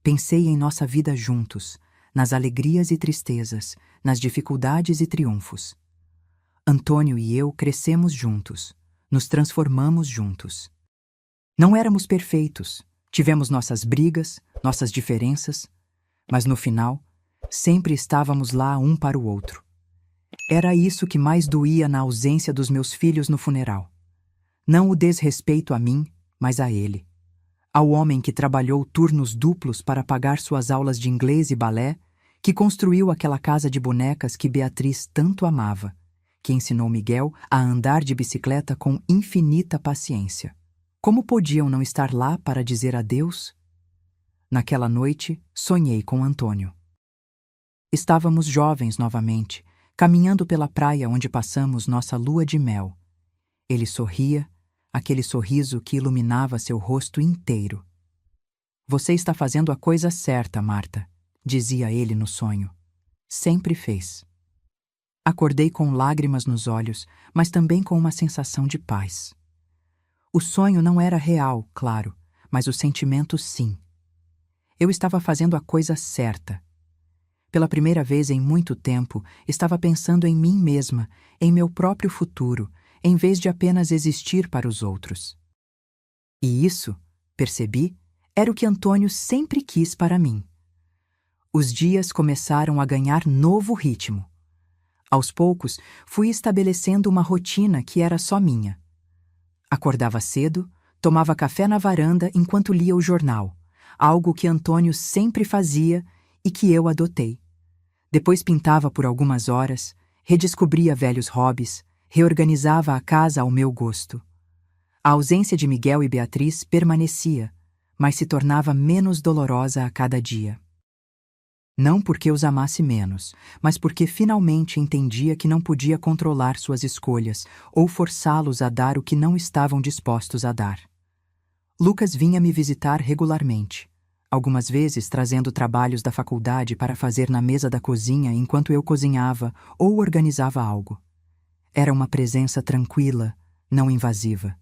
Pensei em nossa vida juntos, nas alegrias e tristezas, nas dificuldades e triunfos. Antônio e eu crescemos juntos, nos transformamos juntos. Não éramos perfeitos, tivemos nossas brigas, nossas diferenças, mas no final, sempre estávamos lá um para o outro. Era isso que mais doía na ausência dos meus filhos no funeral. Não o desrespeito a mim, mas a ele. Ao homem que trabalhou turnos duplos para pagar suas aulas de inglês e balé, que construiu aquela casa de bonecas que Beatriz tanto amava, que ensinou Miguel a andar de bicicleta com infinita paciência. Como podiam não estar lá para dizer adeus? Naquela noite, sonhei com Antônio. Estávamos jovens novamente, caminhando pela praia onde passamos nossa lua de mel. Ele sorria, aquele sorriso que iluminava seu rosto inteiro. Você está fazendo a coisa certa, Marta, dizia ele no sonho. Sempre fez. Acordei com lágrimas nos olhos, mas também com uma sensação de paz. O sonho não era real, claro, mas o sentimento sim. Eu estava fazendo a coisa certa. Pela primeira vez em muito tempo, estava pensando em mim mesma, em meu próprio futuro, em vez de apenas existir para os outros. E isso, percebi, era o que Antônio sempre quis para mim. Os dias começaram a ganhar novo ritmo. Aos poucos, fui estabelecendo uma rotina que era só minha. Acordava cedo, tomava café na varanda enquanto lia o jornal, algo que Antônio sempre fazia e que eu adotei. Depois pintava por algumas horas, redescobria velhos hobbies, reorganizava a casa ao meu gosto. A ausência de Miguel e Beatriz permanecia, mas se tornava menos dolorosa a cada dia. Não porque os amasse menos, mas porque finalmente entendia que não podia controlar suas escolhas ou forçá-los a dar o que não estavam dispostos a dar. Lucas vinha me visitar regularmente, algumas vezes trazendo trabalhos da faculdade para fazer na mesa da cozinha enquanto eu cozinhava ou organizava algo. Era uma presença tranquila, não invasiva.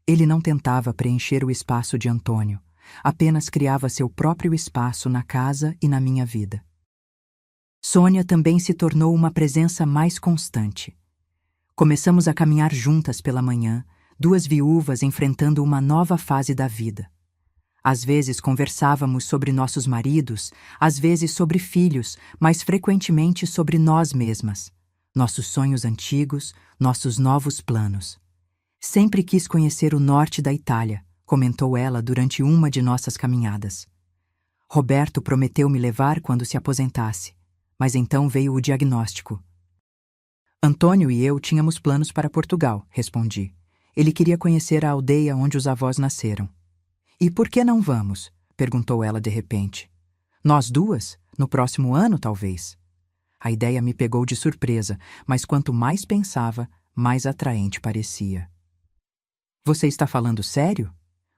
Ele não tentava preencher o espaço de Antônio, apenas criava seu próprio espaço na casa e na minha vida. Sônia também se tornou uma presença mais constante. Começamos a caminhar juntas pela manhã, duas viúvas enfrentando uma nova fase da vida. Às vezes conversávamos sobre nossos maridos, às vezes sobre filhos, mas frequentemente sobre nós mesmas, nossos sonhos antigos, nossos novos planos. Sempre quis conhecer o norte da Itália, comentou ela durante uma de nossas caminhadas. Roberto prometeu me levar quando se aposentasse, mas então veio o diagnóstico. Antônio e eu tínhamos planos para Portugal, respondi. Ele queria conhecer a aldeia onde os avós nasceram. E por que não vamos? Perguntou ela de repente. Nós duas? No próximo ano, talvez. A ideia me pegou de surpresa, mas quanto mais pensava, mais atraente parecia. Você está falando sério?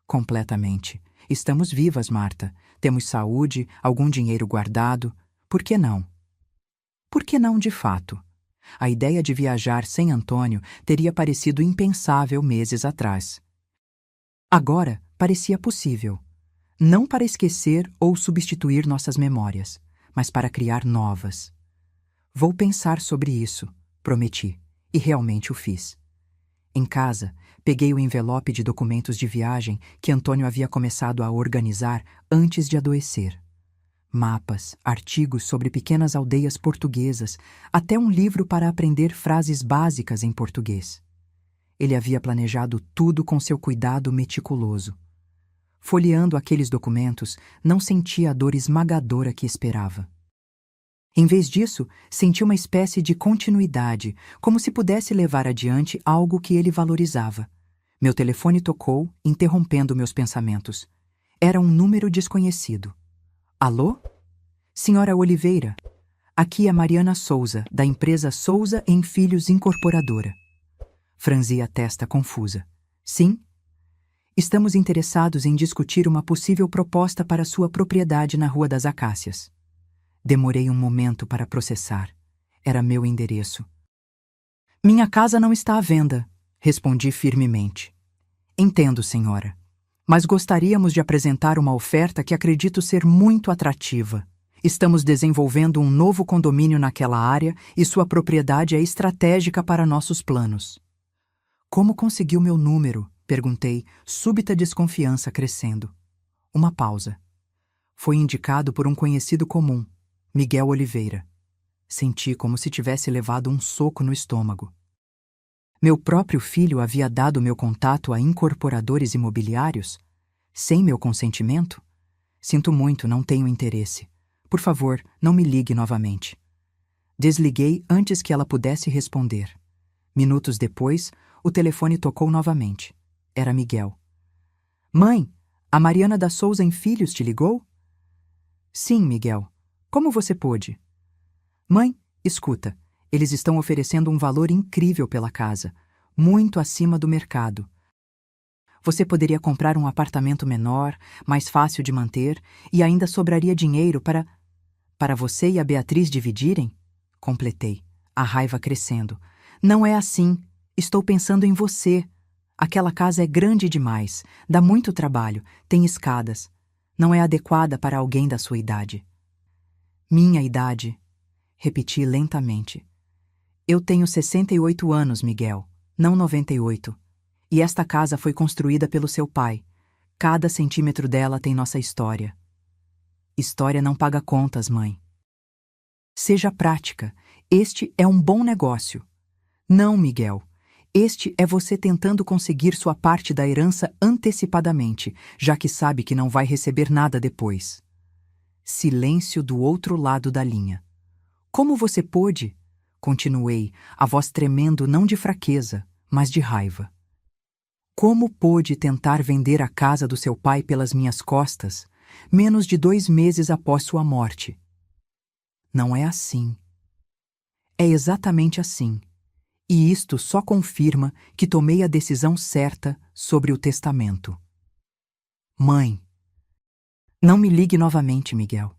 Completamente. Estamos vivas, Marta. Temos saúde, algum dinheiro guardado. Por que não? Por que não de fato? A ideia de viajar sem Antônio teria parecido impensável meses atrás. Agora parecia possível. Não para esquecer ou substituir nossas memórias, mas para criar novas. Vou pensar sobre isso, prometi, e realmente o fiz. Em casa, peguei o envelope de documentos de viagem que Antônio havia começado a organizar antes de adoecer. Mapas, artigos sobre pequenas aldeias portuguesas, até um livro para aprender frases básicas em português. Ele havia planejado tudo com seu cuidado meticuloso. Folheando aqueles documentos, não sentia a dor esmagadora que esperava. Em vez disso, senti uma espécie de continuidade, como se pudesse levar adiante algo que ele valorizava. Meu telefone tocou, interrompendo meus pensamentos. Era um número desconhecido. Alô? Senhora Oliveira, aqui é Mariana Souza, da empresa Souza em Filhos Incorporadora. Franzi a testa confusa. Sim? Estamos interessados em discutir uma possível proposta para sua propriedade na Rua das Acácias. Demorei um momento para processar. Era meu endereço. Minha casa não está à venda, respondi firmemente. Entendo, senhora. Mas gostaríamos de apresentar uma oferta que acredito ser muito atrativa. Estamos desenvolvendo um novo condomínio naquela área e sua propriedade é estratégica para nossos planos. Como conseguiu meu número? Perguntei, súbita desconfiança crescendo. Uma pausa. Foi indicado por um conhecido comum, Miguel Oliveira. Senti como se tivesse levado um soco no estômago. Meu próprio filho havia dado meu contato a incorporadores imobiliários? Sem meu consentimento? Sinto muito, não tenho interesse. Por favor, não me ligue novamente. Desliguei antes que ela pudesse responder. Minutos depois, o telefone tocou novamente. Era Miguel. Mãe, a Mariana da Souza em Filhos te ligou? Sim, Miguel. Como você pôde? Mãe, escuta, eles estão oferecendo um valor incrível pela casa, muito acima do mercado. Você poderia comprar um apartamento menor, mais fácil de manter, e ainda sobraria dinheiro para você e a Beatriz dividirem? Completei, a raiva crescendo. Não é assim. Estou pensando em você. Aquela casa é grande demais, dá muito trabalho, tem escadas. Não é adequada para alguém da sua idade. Minha idade, repeti lentamente. Eu tenho 68 anos, Miguel, não 98. E esta casa foi construída pelo seu pai. Cada centímetro dela tem nossa história. História não paga contas, mãe. Seja prática. Este é um bom negócio. Não, Miguel. Este é você tentando conseguir sua parte da herança antecipadamente, já que sabe que não vai receber nada depois. Silêncio do outro lado da linha. Como você pôde? Continuei, a voz tremendo não de fraqueza, mas de raiva. Como pôde tentar vender a casa do seu pai pelas minhas costas, menos de 2 meses após sua morte? Não é assim. É exatamente assim. E isto só confirma que tomei a decisão certa sobre o testamento. Mãe. Não me ligue novamente, Miguel.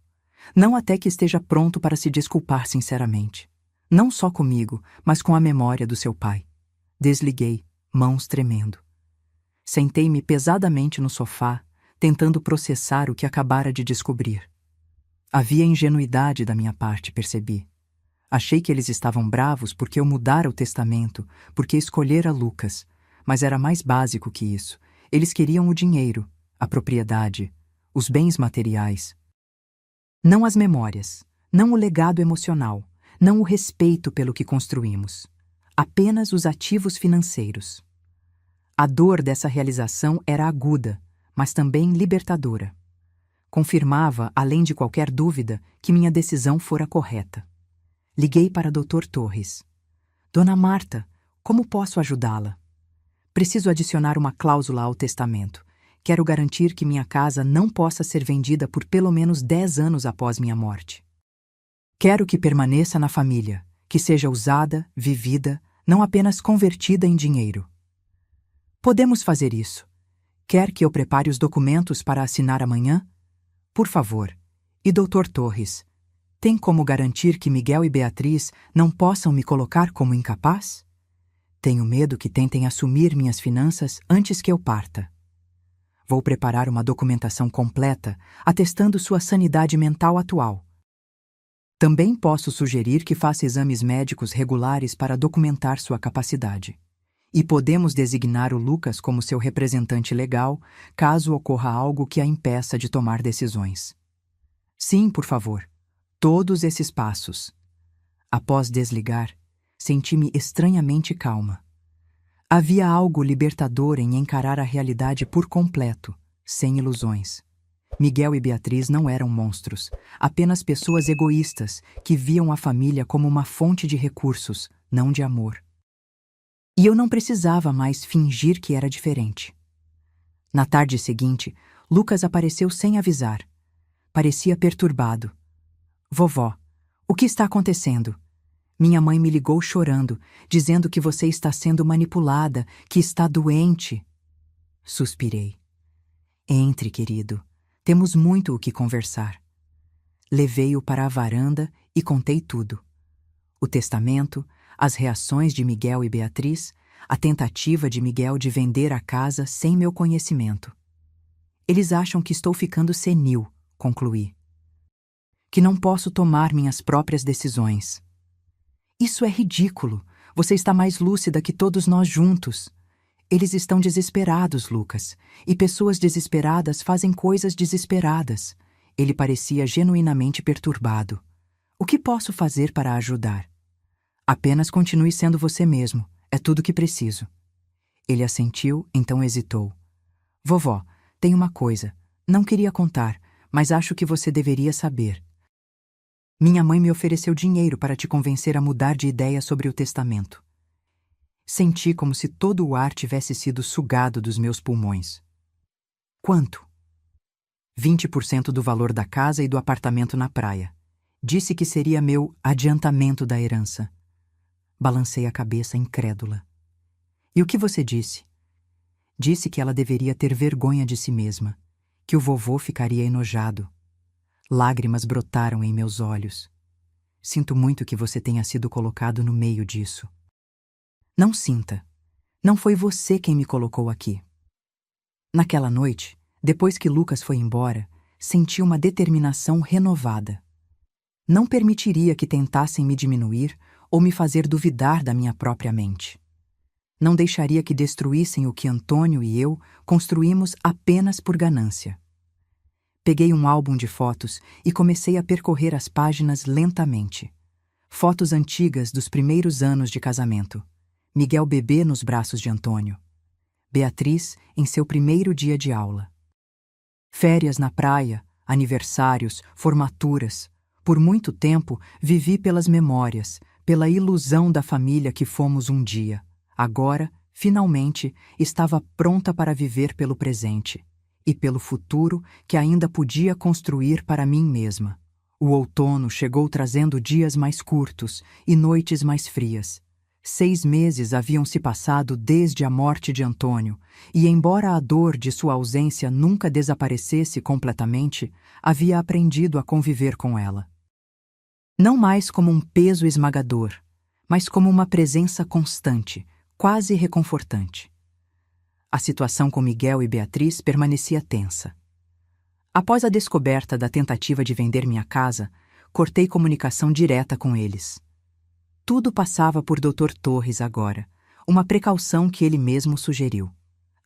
Não até que esteja pronto para se desculpar sinceramente. Não só comigo, mas com a memória do seu pai. Desliguei, mãos tremendo. Sentei-me pesadamente no sofá, tentando processar o que acabara de descobrir. Havia ingenuidade da minha parte, percebi. Achei que eles estavam bravos porque eu mudara o testamento, porque escolhera Lucas, mas era mais básico que isso. Eles queriam o dinheiro, a propriedade, os bens materiais. Não as memórias, não o legado emocional, não o respeito pelo que construímos. Apenas os ativos financeiros. A dor dessa realização era aguda, mas também libertadora. Confirmava, além de qualquer dúvida, que minha decisão fora correta. Liguei para Dr. Torres. Dona Marta, como posso ajudá-la? Preciso adicionar uma cláusula ao testamento. Quero garantir que minha casa não possa ser vendida por pelo menos 10 anos após minha morte. Quero que permaneça na família, que seja usada, vivida, não apenas convertida em dinheiro. Podemos fazer isso. Quer que eu prepare os documentos para assinar amanhã? Por favor. E Dr. Torres, tem como garantir que Miguel e Beatriz não possam me colocar como incapaz? Tenho medo que tentem assumir minhas finanças antes que eu parta. Vou preparar uma documentação completa, atestando sua sanidade mental atual. Também posso sugerir que faça exames médicos regulares para documentar sua capacidade. E podemos designar o Lucas como seu representante legal, caso ocorra algo que a impeça de tomar decisões. Sim, por favor. Todos esses passos. Após desligar, senti-me estranhamente calma. Havia algo libertador em encarar a realidade por completo, sem ilusões. Miguel e Beatriz não eram monstros, apenas pessoas egoístas que viam a família como uma fonte de recursos, não de amor. E eu não precisava mais fingir que era diferente. Na tarde seguinte, Lucas apareceu sem avisar. Parecia perturbado. Vovó, o que está acontecendo? Minha mãe me ligou chorando, dizendo que você está sendo manipulada, que está doente. Suspirei. Entre, querido. Temos muito o que conversar. Levei-o para a varanda e contei tudo. O testamento, as reações de Miguel e Beatriz, a tentativa de Miguel de vender a casa sem meu conhecimento. Eles acham que estou ficando senil, concluí. Que não posso tomar minhas próprias decisões. Isso é ridículo. Você está mais lúcida que todos nós juntos. Eles estão desesperados, Lucas. E pessoas desesperadas fazem coisas desesperadas. Ele parecia genuinamente perturbado. O que posso fazer para ajudar? Apenas continue sendo você mesmo. É tudo que preciso. Ele assentiu, então hesitou. Vovó, tem uma coisa. Não queria contar, mas acho que você deveria saber. Minha mãe me ofereceu dinheiro para te convencer a mudar de ideia sobre o testamento. Senti como se todo o ar tivesse sido sugado dos meus pulmões. Quanto? 20% do valor da casa e do apartamento na praia. Disse que seria meu adiantamento da herança. Balancei a cabeça incrédula. E o que você disse? Disse que ela deveria ter vergonha de si mesma, que o vovô ficaria enojado. Lágrimas brotaram em meus olhos. Sinto muito que você tenha sido colocado no meio disso. Não sinta. Não foi você quem me colocou aqui. Naquela noite, depois que Lucas foi embora, senti uma determinação renovada. Não permitiria que tentassem me diminuir ou me fazer duvidar da minha própria mente. Não deixaria que destruíssem o que Antônio e eu construímos apenas por ganância. Peguei um álbum de fotos e comecei a percorrer as páginas lentamente. Fotos antigas dos primeiros anos de casamento. Miguel bebê nos braços de Antônio. Beatriz em seu primeiro dia de aula. Férias na praia, aniversários, formaturas. Por muito tempo vivi pelas memórias, pela ilusão da família que fomos um dia. Agora, finalmente, estava pronta para viver pelo presente e pelo futuro que ainda podia construir para mim mesma. O outono chegou trazendo dias mais curtos e noites mais frias. 6 meses haviam se passado desde a morte de Antônio, e embora a dor de sua ausência nunca desaparecesse completamente, havia aprendido a conviver com ela. Não mais como um peso esmagador, mas como uma presença constante, quase reconfortante. A situação com Miguel e Beatriz permanecia tensa. Após a descoberta da tentativa de vender minha casa, cortei comunicação direta com eles. Tudo passava por Dr. Torres agora, uma precaução que ele mesmo sugeriu.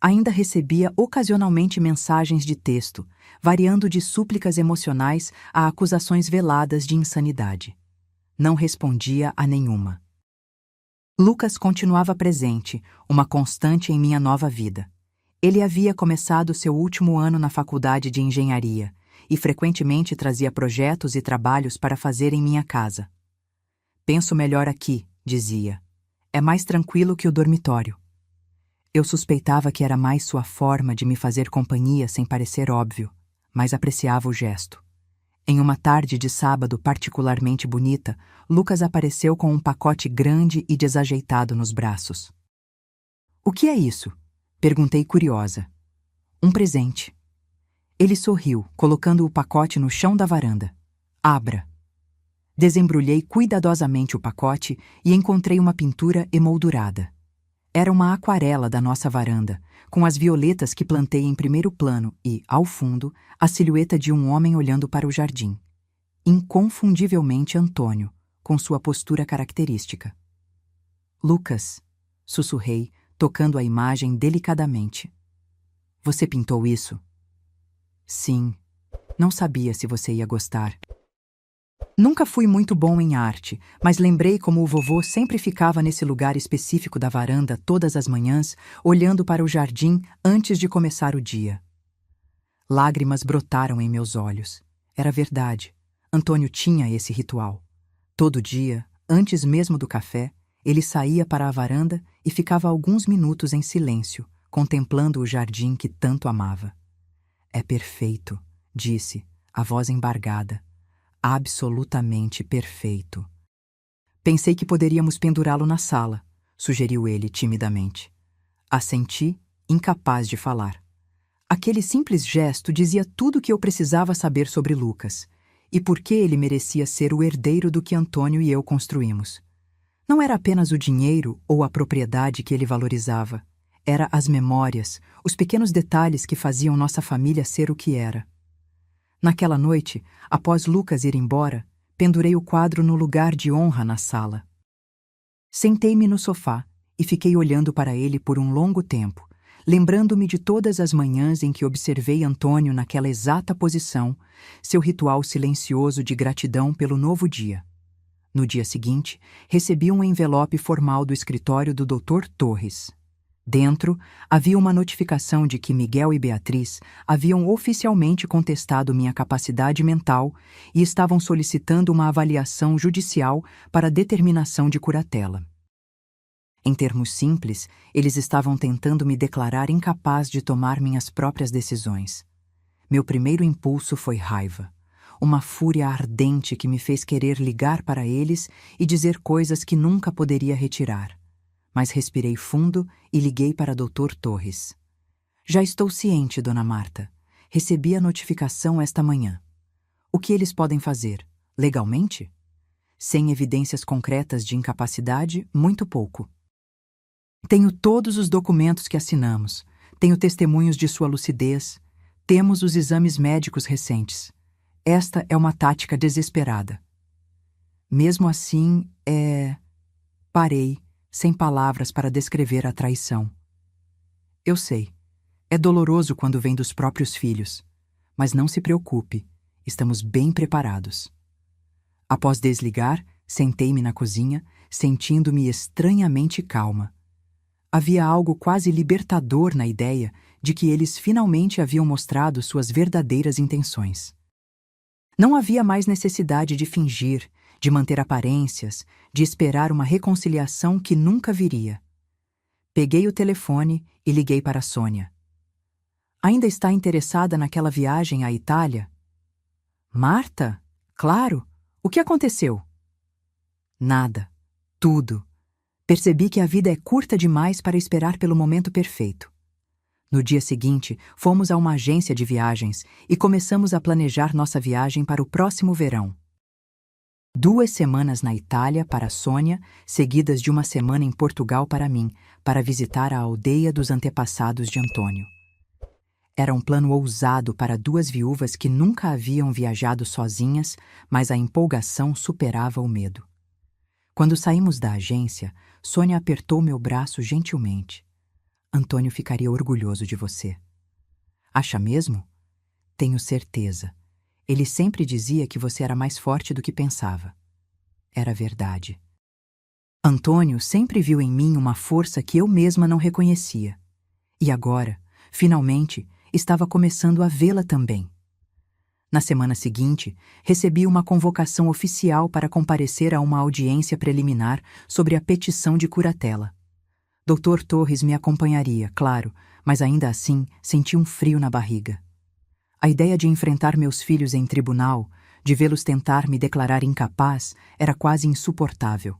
Ainda recebia ocasionalmente mensagens de texto, variando de súplicas emocionais a acusações veladas de insanidade. Não respondia a nenhuma. Lucas continuava presente, uma constante em minha nova vida. Ele havia começado seu último ano na faculdade de engenharia e frequentemente trazia projetos e trabalhos para fazer em minha casa. Penso melhor aqui, dizia. É mais tranquilo que o dormitório. Eu suspeitava que era mais sua forma de me fazer companhia sem parecer óbvio, mas apreciava o gesto. Em uma tarde de sábado particularmente bonita, Lucas apareceu com um pacote grande e desajeitado nos braços. "O que é isso?" perguntei curiosa. "Um presente." Ele sorriu, colocando o pacote no chão da varanda. "Abra." Desembrulhei cuidadosamente o pacote e encontrei uma pintura emoldurada. Era uma aquarela da nossa varanda, com as violetas que plantei em primeiro plano e, ao fundo, a silhueta de um homem olhando para o jardim. Inconfundivelmente Antônio, com sua postura característica. "Lucas", sussurrei, tocando a imagem delicadamente. "Você pintou isso?" "Sim. Não sabia se você ia gostar." Nunca fui muito bom em arte, mas lembrei como o vovô sempre ficava nesse lugar específico da varanda todas as manhãs, olhando para o jardim antes de começar o dia. Lágrimas brotaram em meus olhos. Era verdade. Antônio tinha esse ritual. Todo dia, antes mesmo do café, ele saía para a varanda e ficava alguns minutos em silêncio, contemplando o jardim que tanto amava. "É perfeito", disse, a voz embargada. "Absolutamente perfeito." "Pensei que poderíamos pendurá-lo na sala", sugeriu ele timidamente. Assenti, incapaz de falar. Aquele simples gesto dizia tudo o que eu precisava saber sobre Lucas, e por que ele merecia ser o herdeiro do que Antônio e eu construímos. Não era apenas o dinheiro ou a propriedade que ele valorizava, era as memórias, os pequenos detalhes que faziam nossa família ser o que era. Naquela noite, após Lucas ir embora, pendurei o quadro no lugar de honra na sala. Sentei-me no sofá e fiquei olhando para ele por um longo tempo, lembrando-me de todas as manhãs em que observei Antônio naquela exata posição, seu ritual silencioso de gratidão pelo novo dia. No dia seguinte, recebi um envelope formal do escritório do Dr. Torres. Dentro, havia uma notificação de que Miguel e Beatriz haviam oficialmente contestado minha capacidade mental e estavam solicitando uma avaliação judicial para determinação de curatela. Em termos simples, eles estavam tentando me declarar incapaz de tomar minhas próprias decisões. Meu primeiro impulso foi raiva, uma fúria ardente que me fez querer ligar para eles e dizer coisas que nunca poderia retirar. Mas respirei fundo e liguei para Dr. Torres. "Já estou ciente, Dona Marta. Recebi a notificação esta manhã. O que eles podem fazer? Legalmente? Sem evidências concretas de incapacidade, muito pouco. Tenho todos os documentos que assinamos. Tenho testemunhos de sua lucidez. Temos os exames médicos recentes. Esta é uma tática desesperada. Mesmo assim, Parei, sem palavras para descrever a traição. Eu sei, é doloroso quando vem dos próprios filhos, mas não se preocupe, estamos bem preparados. Após desligar, sentei-me na cozinha, sentindo-me estranhamente calma. Havia algo quase libertador na ideia de que eles finalmente haviam mostrado suas verdadeiras intenções. Não havia mais necessidade de fingir, de manter aparências, de esperar uma reconciliação que nunca viria. Peguei o telefone e liguei para Sônia. Ainda está interessada naquela viagem à Itália? Marta? Claro! O que aconteceu? Nada. Tudo. Percebi que a vida é curta demais para esperar pelo momento perfeito. No dia seguinte, fomos a uma agência de viagens e começamos a planejar nossa viagem para o próximo verão. 2 semanas na Itália para Sônia, seguidas de uma semana em Portugal para mim, para visitar a aldeia dos antepassados de Antônio. Era um plano ousado para 2 viúvas que nunca haviam viajado sozinhas, mas a empolgação superava o medo. Quando saímos da agência, Sônia apertou meu braço gentilmente. Antônio ficaria orgulhoso de você. Acha mesmo? Tenho certeza. Ele sempre dizia que você era mais forte do que pensava. Era verdade. Antônio sempre viu em mim uma força que eu mesma não reconhecia. E agora, finalmente, estava começando a vê-la também. Na semana seguinte, recebi uma convocação oficial para comparecer a uma audiência preliminar sobre a petição de curatela. Dr. Torres me acompanharia, claro, mas ainda assim senti um frio na barriga. A ideia de enfrentar meus filhos em tribunal, de vê-los tentar me declarar incapaz, era quase insuportável.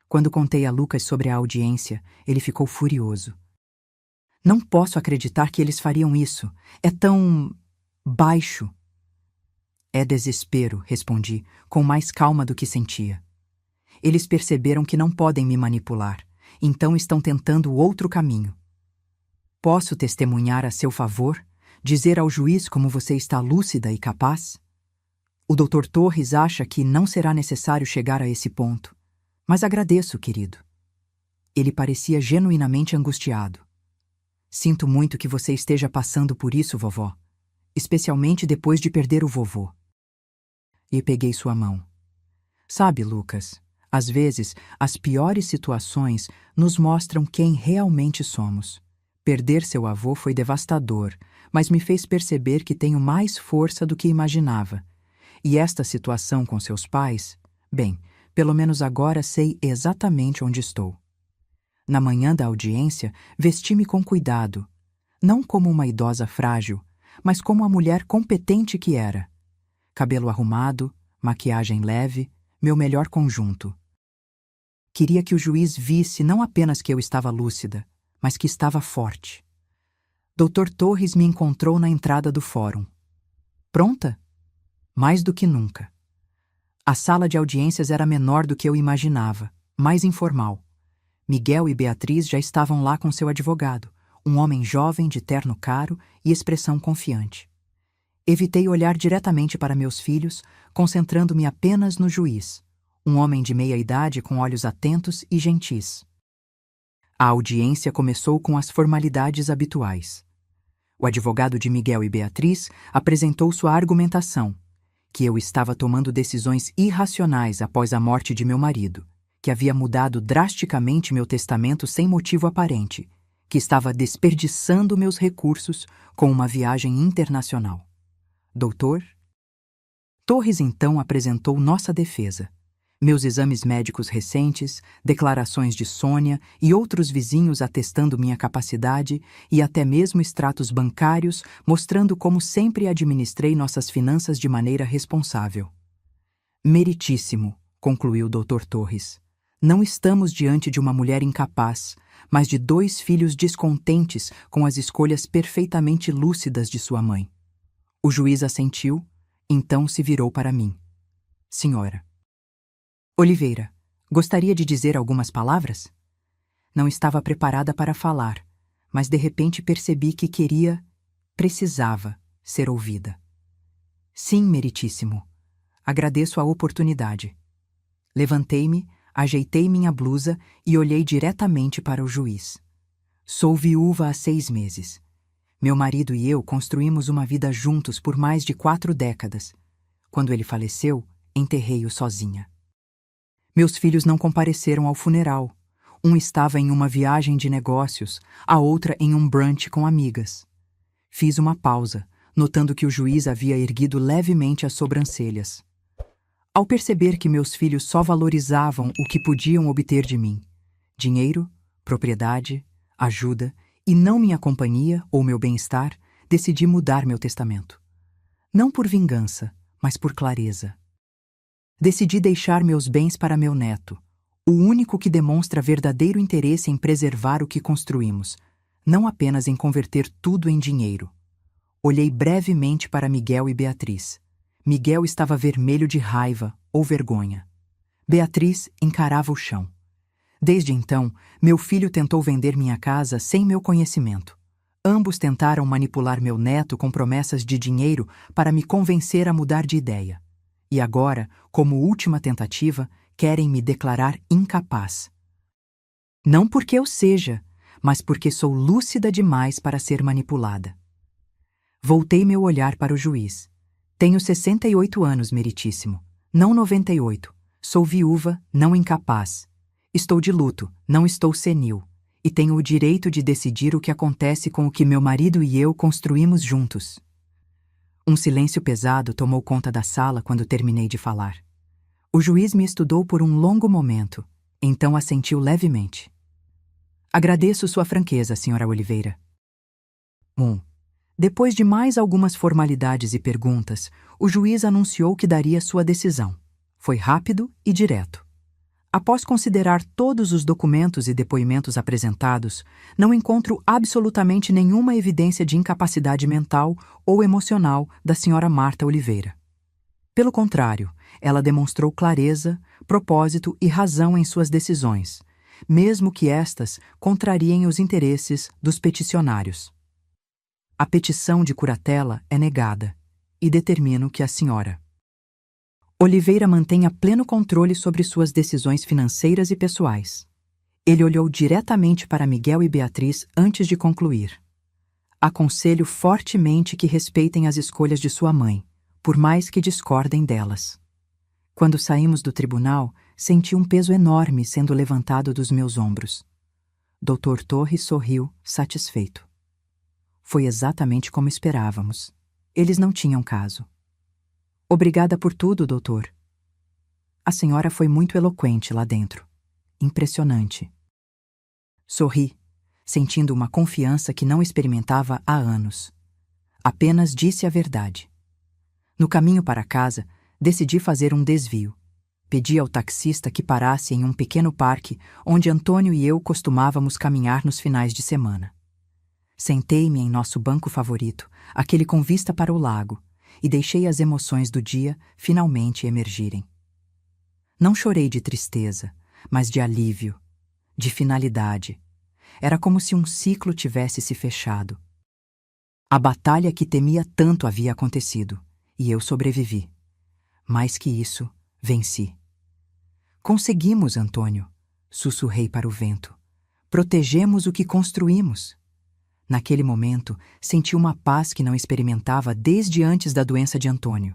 Quando contei a Lucas sobre a audiência, ele ficou furioso. Não posso acreditar que eles fariam isso. É tão baixo. É desespero, respondi, com mais calma do que sentia. Eles perceberam que não podem me manipular, então estão tentando outro caminho. Posso testemunhar a seu favor? Dizer ao juiz como você está lúcida e capaz? O Dr. Torres acha que não será necessário chegar a esse ponto, mas agradeço, querido. Ele parecia genuinamente angustiado. Sinto muito que você esteja passando por isso, vovó, especialmente depois de perder o vovô. E peguei sua mão. Sabe, Lucas, às vezes as piores situações nos mostram quem realmente somos. Perder seu avô foi devastador, mas me fez perceber que tenho mais força do que imaginava. E esta situação com seus pais, bem, pelo menos agora sei exatamente onde estou. Na manhã da audiência, vesti-me com cuidado, não como uma idosa frágil, mas como a mulher competente que era. Cabelo arrumado, maquiagem leve, meu melhor conjunto. Queria que o juiz visse não apenas que eu estava lúcida, mas que estava forte. Dr. Torres me encontrou na entrada do fórum. Pronta? Mais do que nunca. A sala de audiências era menor do que eu imaginava, mais informal. Miguel e Beatriz já estavam lá com seu advogado, um homem jovem de terno caro e expressão confiante. Evitei olhar diretamente para meus filhos, concentrando-me apenas no juiz, um homem de meia idade com olhos atentos e gentis. A audiência começou com as formalidades habituais. O advogado de Miguel e Beatriz apresentou sua argumentação, que eu estava tomando decisões irracionais após a morte de meu marido, que havia mudado drasticamente meu testamento sem motivo aparente, que estava desperdiçando meus recursos com uma viagem internacional. Doutor? Torres então apresentou nossa defesa. Meus exames médicos recentes, declarações de Sônia e outros vizinhos atestando minha capacidade e até mesmo extratos bancários mostrando como sempre administrei nossas finanças de maneira responsável. Meritíssimo, concluiu o Dr. Torres. Não estamos diante de uma mulher incapaz, mas de 2 filhos descontentes com as escolhas perfeitamente lúcidas de sua mãe. O juiz assentiu, então se virou para mim. Senhora. Oliveira, gostaria de dizer algumas palavras? Não estava preparada para falar, mas de repente percebi que precisava, ser ouvida. Sim, meritíssimo. Agradeço a oportunidade. Levantei-me, ajeitei minha blusa e olhei diretamente para o juiz. Sou viúva há 6 meses. Meu marido e eu construímos uma vida juntos por mais de 4 décadas. Quando ele faleceu, enterrei-o sozinha. Meus filhos não compareceram ao funeral. Um estava em uma viagem de negócios, a outra em um brunch com amigas. Fiz uma pausa, notando que o juiz havia erguido levemente as sobrancelhas. Ao perceber que meus filhos só valorizavam o que podiam obter de mim, dinheiro, propriedade, ajuda, e não minha companhia ou meu bem-estar, decidi mudar meu testamento. Não por vingança, mas por clareza. Decidi deixar meus bens para meu neto, o único que demonstra verdadeiro interesse em preservar o que construímos, não apenas em converter tudo em dinheiro. Olhei brevemente para Miguel e Beatriz. Miguel estava vermelho de raiva ou vergonha. Beatriz encarava o chão. Desde então, meu filho tentou vender minha casa sem meu conhecimento. Ambos tentaram manipular meu neto com promessas de dinheiro para me convencer a mudar de ideia. E agora, como última tentativa, querem me declarar incapaz. Não porque eu seja, mas porque sou lúcida demais para ser manipulada. Voltei meu olhar para o juiz. Tenho 68 anos, meritíssimo, não 98. Sou viúva, não incapaz. Estou de luto, não estou senil. E tenho o direito de decidir o que acontece com o que meu marido e eu construímos juntos. Um silêncio pesado tomou conta da sala quando terminei de falar. O juiz me estudou por um longo momento, então assentiu levemente. Agradeço sua franqueza, Sra. Oliveira. Depois de mais algumas formalidades e perguntas, o juiz anunciou que daria sua decisão. Foi rápido e direto. Após considerar todos os documentos e depoimentos apresentados, não encontro absolutamente nenhuma evidência de incapacidade mental ou emocional da Sra. Marta Oliveira. Pelo contrário, ela demonstrou clareza, propósito e razão em suas decisões, mesmo que estas contrariem os interesses dos peticionários. A petição de curatela é negada e determino que a Sra. Oliveira mantenha pleno controle sobre suas decisões financeiras e pessoais. Ele olhou diretamente para Miguel e Beatriz antes de concluir. Aconselho fortemente que respeitem as escolhas de sua mãe, por mais que discordem delas. Quando saímos do tribunal, senti um peso enorme sendo levantado dos meus ombros. Dr. Torres sorriu, satisfeito. Foi exatamente como esperávamos. Eles não tinham caso. Obrigada por tudo, doutor. A senhora foi muito eloquente lá dentro. Impressionante. Sorri, sentindo uma confiança que não experimentava há anos. Apenas disse a verdade. No caminho para casa, decidi fazer um desvio. Pedi ao taxista que parasse em um pequeno parque onde Antônio e eu costumávamos caminhar nos finais de semana. Sentei-me em nosso banco favorito, aquele com vista para o lago, e deixei as emoções do dia finalmente emergirem. Não chorei de tristeza, mas de alívio, de finalidade. Era como se um ciclo tivesse se fechado. A batalha que temia tanto havia acontecido, e eu sobrevivi. Mais que isso, venci. Conseguimos, Antônio, sussurrei para o vento. Protegemos o que construímos. Naquele momento, senti uma paz que não experimentava desde antes da doença de Antônio.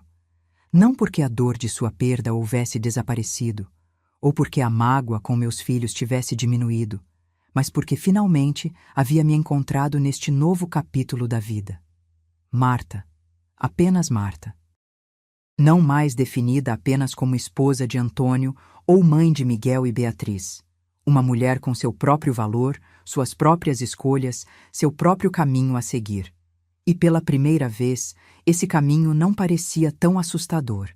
Não porque a dor de sua perda houvesse desaparecido, ou porque a mágoa com meus filhos tivesse diminuído, mas porque finalmente havia me encontrado neste novo capítulo da vida. Marta, apenas Marta. Não mais definida apenas como esposa de Antônio ou mãe de Miguel e Beatriz. Uma mulher com seu próprio valor, suas próprias escolhas, seu próprio caminho a seguir. E pela primeira vez, esse caminho não parecia tão assustador.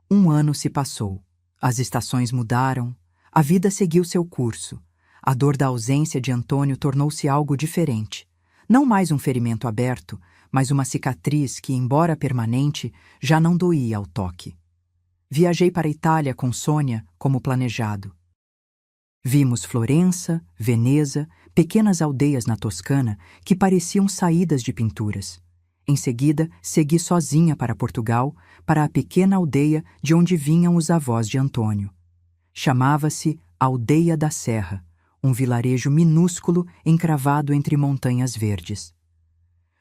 1 ano se passou. As estações mudaram. A vida seguiu seu curso. A dor da ausência de Antônio tornou-se algo diferente. Não mais um ferimento aberto, mas uma cicatriz que, embora permanente, já não doía ao toque. Viajei para a Itália com Sônia, como planejado. Vimos Florença, Veneza, pequenas aldeias na Toscana que pareciam saídas de pinturas. Em seguida, segui sozinha para Portugal, para a pequena aldeia de onde vinham os avós de Antônio. Chamava-se Aldeia da Serra, um vilarejo minúsculo encravado entre montanhas verdes.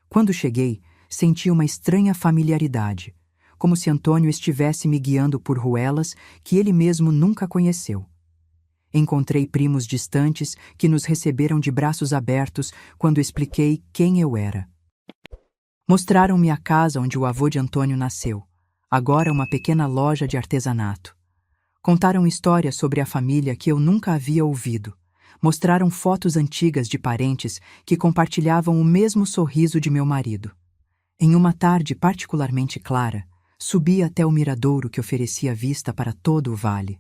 Quando cheguei, senti uma estranha familiaridade, como se Antônio estivesse me guiando por ruelas que ele mesmo nunca conheceu. Encontrei primos distantes que nos receberam de braços abertos quando expliquei quem eu era. Mostraram-me a casa onde o avô de Antônio nasceu, agora uma pequena loja de artesanato. Contaram histórias sobre a família que eu nunca havia ouvido. Mostraram fotos antigas de parentes que compartilhavam o mesmo sorriso de meu marido. Em uma tarde particularmente clara, subi até o miradouro que oferecia vista para todo o vale.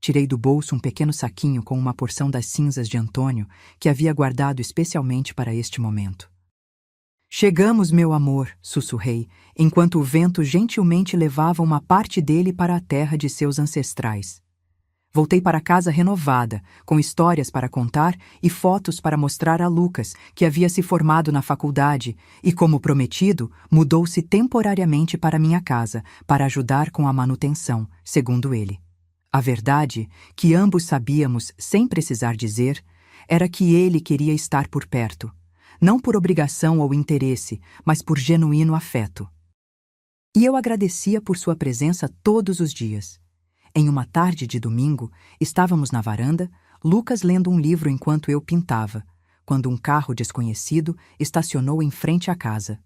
Tirei do bolso um pequeno saquinho com uma porção das cinzas de Antônio que havia guardado especialmente para este momento. Chegamos, meu amor, sussurrei, enquanto o vento gentilmente levava uma parte dele para a terra de seus ancestrais. Voltei para casa renovada, com histórias para contar e fotos para mostrar a Lucas, que havia se formado na faculdade e, como prometido, mudou-se temporariamente para minha casa, para ajudar com a manutenção, segundo ele. A verdade, que ambos sabíamos sem precisar dizer, era que ele queria estar por perto, não por obrigação ou interesse, mas por genuíno afeto. E eu agradecia por sua presença todos os dias. Em uma tarde de domingo, estávamos na varanda, Lucas lendo um livro enquanto eu pintava, quando um carro desconhecido estacionou em frente à casa.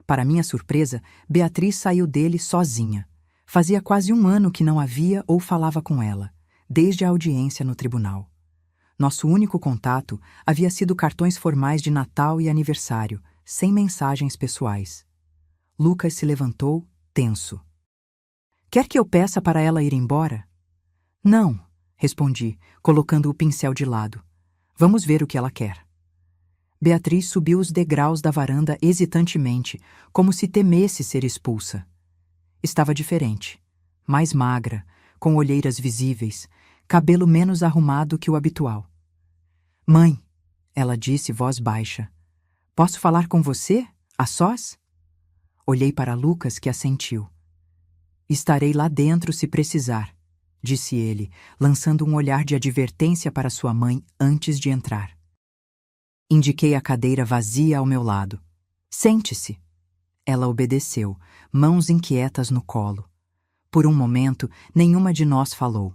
Para minha surpresa, Beatriz saiu dele sozinha. Fazia quase um ano que não a via ou falava com ela, desde a audiência no tribunal. Nosso único contato havia sido cartões formais de Natal e aniversário, sem mensagens pessoais. Lucas se levantou, tenso. Quer que eu peça para ela ir embora? Não, respondi, colocando o pincel de lado. Vamos ver o que ela quer. Beatriz subiu os degraus da varanda hesitantemente, como se temesse ser expulsa. Estava diferente, mais magra, com olheiras visíveis, cabelo menos arrumado que o habitual. Mãe, ela disse, voz baixa, posso falar com você, a sós? Olhei para Lucas, que assentiu. Estarei lá dentro se precisar, disse ele, lançando um olhar de advertência para sua mãe antes de entrar. Indiquei a cadeira vazia ao meu lado. Sente-se. Ela obedeceu, mãos inquietas no colo. Por um momento, nenhuma de nós falou.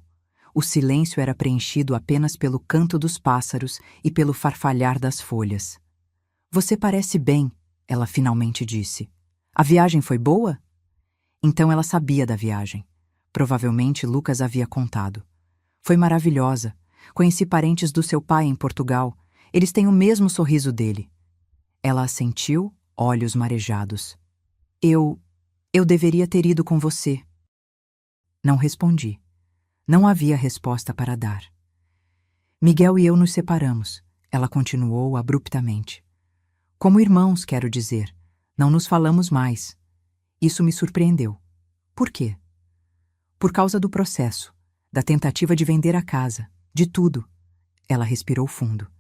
O silêncio era preenchido apenas pelo canto dos pássaros e pelo farfalhar das folhas. Você parece bem, ela finalmente disse. A viagem foi boa? Então ela sabia da viagem. Provavelmente Lucas havia contado. Foi maravilhosa. Conheci parentes do seu pai em Portugal. Eles têm o mesmo sorriso dele. Ela assentiu, olhos marejados. Eu deveria ter ido com você. Não respondi. Não havia resposta para dar. Miguel e eu nos separamos, ela continuou abruptamente. Como irmãos, quero dizer. Não nos falamos mais. Isso me surpreendeu. Por quê? Por causa do processo, da tentativa de vender a casa, de tudo. Ela respirou fundo.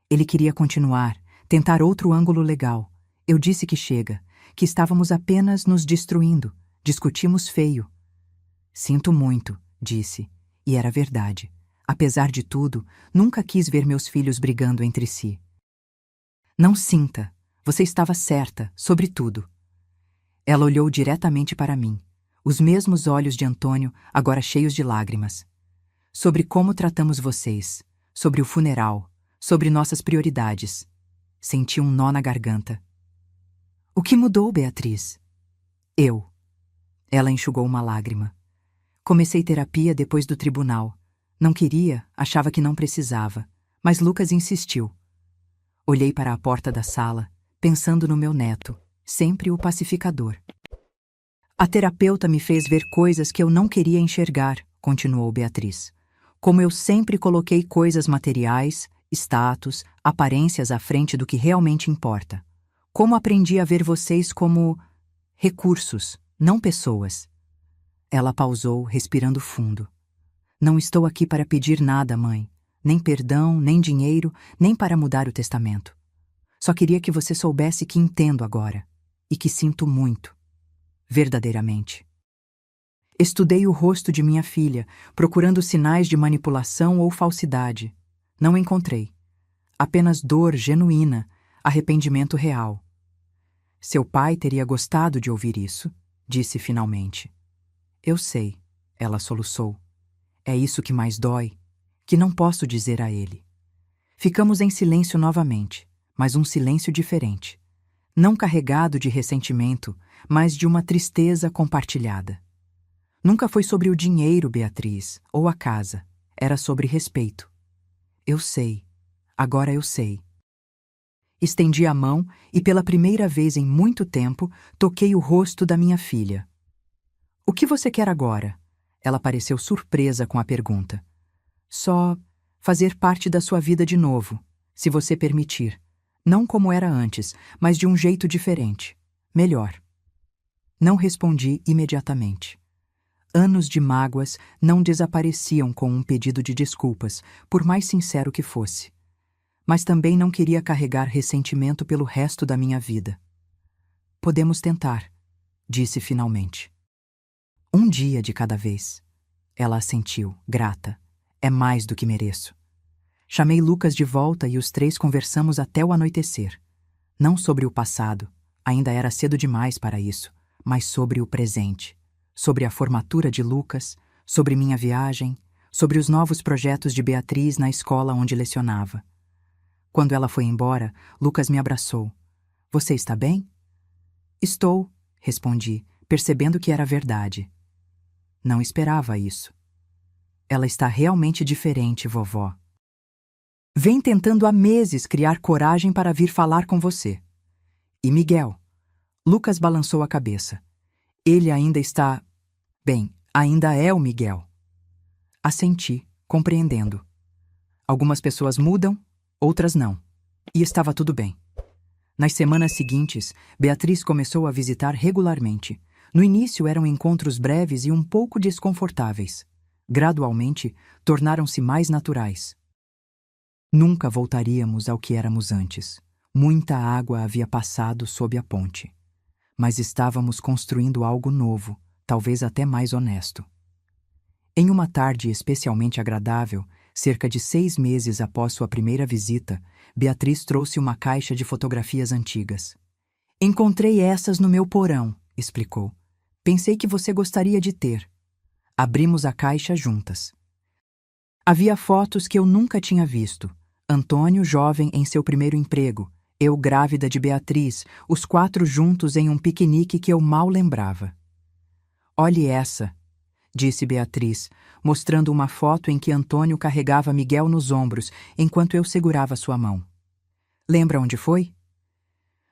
Ele queria continuar, tentar outro ângulo legal. Eu disse que chega, que estávamos apenas nos destruindo. Discutimos feio. Sinto muito, disse. E era verdade. Apesar de tudo, nunca quis ver meus filhos brigando entre si. Não sinta. Você estava certa, sobre tudo. Ela olhou diretamente para mim, os mesmos olhos de Antônio, agora cheios de lágrimas. Sobre como tratamos vocês, sobre o funeral, sobre nossas prioridades. Senti um nó na garganta. O que mudou, Beatriz? Eu. Ela enxugou uma lágrima. Comecei terapia depois do tribunal. Não queria, achava que não precisava, mas Lucas insistiu. Olhei para a porta da sala, pensando no meu neto, sempre o pacificador. A terapeuta me fez ver coisas que eu não queria enxergar, continuou Beatriz. Como eu sempre coloquei coisas materiais, status, aparências à frente do que realmente importa. Como aprendi a ver vocês como recursos, não pessoas. Ela pausou, respirando fundo. Não estou aqui para pedir nada, mãe. Nem perdão, nem dinheiro, nem para mudar o testamento. Só queria que você soubesse que entendo agora. e que sinto muito, verdadeiramente. Estudei o rosto de minha filha, procurando sinais de manipulação ou falsidade. Não encontrei. Apenas dor genuína, arrependimento real. Seu pai teria gostado de ouvir isso, disse finalmente. Eu sei, ela soluçou. É isso que mais dói, que não posso dizer a ele. Ficamos em silêncio novamente, mas um silêncio diferente. Não carregado de ressentimento, mas de uma tristeza compartilhada. Nunca foi sobre o dinheiro, Beatriz, ou a casa. Era sobre respeito. Eu sei. Agora eu sei. Estendi a mão e, pela primeira vez em muito tempo, toquei o rosto da minha filha. O que você quer agora? Ela pareceu surpresa com a pergunta. Só fazer parte da sua vida de novo, se você permitir. Não como era antes, mas de um jeito diferente. Melhor. Não respondi imediatamente. Anos de mágoas não desapareciam com um pedido de desculpas, por mais sincero que fosse. Mas também não queria carregar ressentimento pelo resto da minha vida. Podemos tentar, disse finalmente. Um dia de cada vez. Ela assentiu, grata. É mais do que mereço. Chamei Lucas de volta e os três conversamos até o anoitecer. Não sobre o passado, ainda era cedo demais para isso, mas sobre o presente. Sobre a formatura de Lucas, sobre minha viagem, sobre os novos projetos de Beatriz na escola onde lecionava. Quando ela foi embora, Lucas me abraçou. Você está bem? Estou, respondi, percebendo que era verdade. Não esperava isso. Ela está realmente diferente, vovó. Vem tentando há meses criar coragem para vir falar com você. E Miguel? Lucas balançou a cabeça. Ele ainda está... Bem, ainda é o Miguel. Assenti, compreendendo. Algumas pessoas mudam, outras não. E estava tudo bem. Nas semanas seguintes, Beatriz começou a visitar regularmente. No início eram encontros breves e um pouco desconfortáveis. Gradualmente, tornaram-se mais naturais. Nunca voltaríamos ao que éramos antes. Muita água havia passado sob a ponte. Mas estávamos construindo algo novo, talvez até mais honesto. Em uma tarde especialmente agradável, cerca de 6 meses após sua primeira visita, Beatriz trouxe uma caixa de fotografias antigas. Encontrei essas no meu porão, explicou. Pensei que você gostaria de ter. Abrimos a caixa juntas. Havia fotos que eu nunca tinha visto. Antônio jovem em seu primeiro emprego, eu grávida de Beatriz, os 4 juntos em um piquenique que eu mal lembrava. Olhe essa, disse Beatriz, mostrando uma foto em que Antônio carregava Miguel nos ombros enquanto eu segurava sua mão. Lembra onde foi?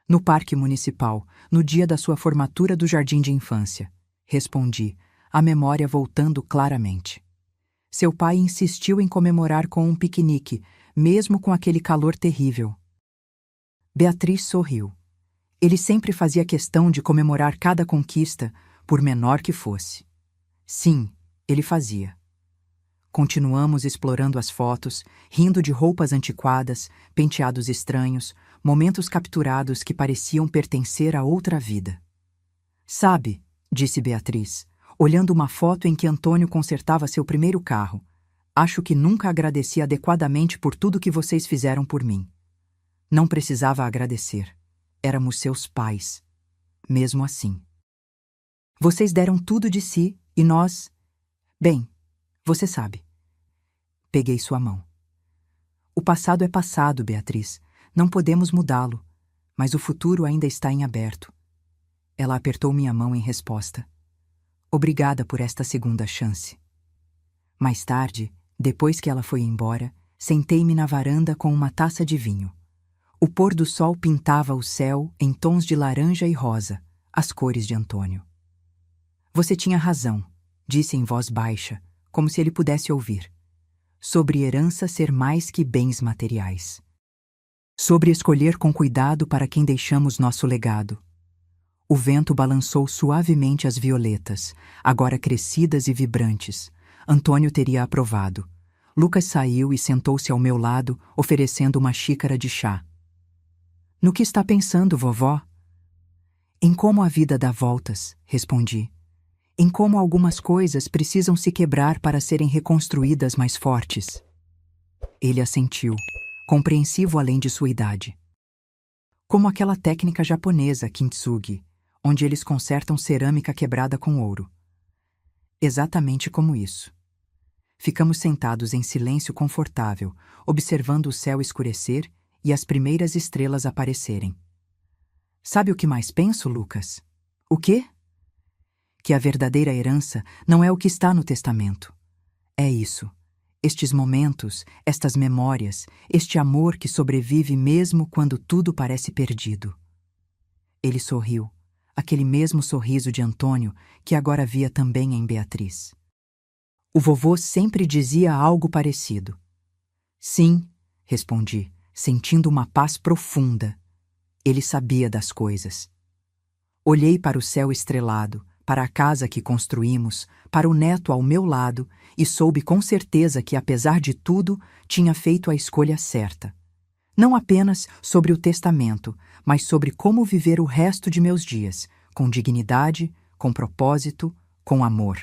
No Parque Municipal, no dia da sua formatura do Jardim de Infância. Respondi, a memória voltando claramente. Seu pai insistiu em comemorar com um piquenique, mesmo com aquele calor terrível. Beatriz sorriu. Ele sempre fazia questão de comemorar cada conquista, por menor que fosse. Sim, ele fazia. Continuamos explorando as fotos, rindo de roupas antiquadas, penteados estranhos, momentos capturados que pareciam pertencer a outra vida. Sabe, disse Beatriz, olhando uma foto em que Antônio consertava seu primeiro carro, acho que nunca agradeci adequadamente por tudo que vocês fizeram por mim. Não precisava agradecer. Éramos seus pais. Mesmo assim. Vocês deram tudo de si e nós... Bem, você sabe. Peguei sua mão. O passado é passado, Beatriz. Não podemos mudá-lo, mas o futuro ainda está em aberto. Ela apertou minha mão em resposta. Obrigada por esta segunda chance. Mais tarde, depois que ela foi embora, sentei-me na varanda com uma taça de vinho. O pôr do sol pintava o céu em tons de laranja e rosa, as cores de Antônio. Você tinha razão, disse em voz baixa, como se ele pudesse ouvir. Sobre herança ser mais que bens materiais. Sobre escolher com cuidado para quem deixamos nosso legado. O vento balançou suavemente as violetas, agora crescidas e vibrantes. Antônio teria aprovado. Lucas saiu e sentou-se ao meu lado, oferecendo uma xícara de chá. No que está pensando, vovó? Em como a vida dá voltas, respondi. Em como algumas coisas precisam se quebrar para serem reconstruídas mais fortes. Ele assentiu, compreensivo além de sua idade. Como aquela técnica japonesa kintsugi, onde eles consertam cerâmica quebrada com ouro. Exatamente como isso. Ficamos sentados em silêncio confortável, observando o céu escurecer e as primeiras estrelas aparecerem. Sabe o que mais penso, Lucas? O quê? Que a verdadeira herança não é o que está no testamento. É isso. Estes momentos, estas memórias, este amor que sobrevive mesmo quando tudo parece perdido. Ele sorriu, aquele mesmo sorriso de Antônio que agora via também em Beatriz. O vovô sempre dizia algo parecido. Sim, respondi, sentindo uma paz profunda. Ele sabia das coisas. Olhei para o céu estrelado, para a casa que construímos, para o neto ao meu lado e soube com certeza que, apesar de tudo, tinha feito a escolha certa. Não apenas sobre o testamento, mas sobre como viver o resto de meus dias, com dignidade, com propósito, com amor.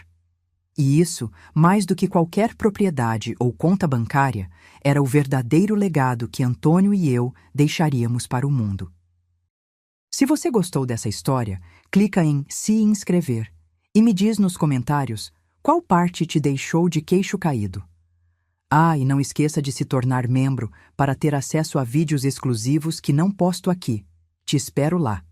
E isso, mais do que qualquer propriedade ou conta bancária, era o verdadeiro legado que Antônio e eu deixaríamos para o mundo. Se você gostou dessa história, clica em se inscrever e me diz nos comentários qual parte te deixou de queixo caído. Ah, e não esqueça de se tornar membro para ter acesso a vídeos exclusivos que não posto aqui. Te espero lá.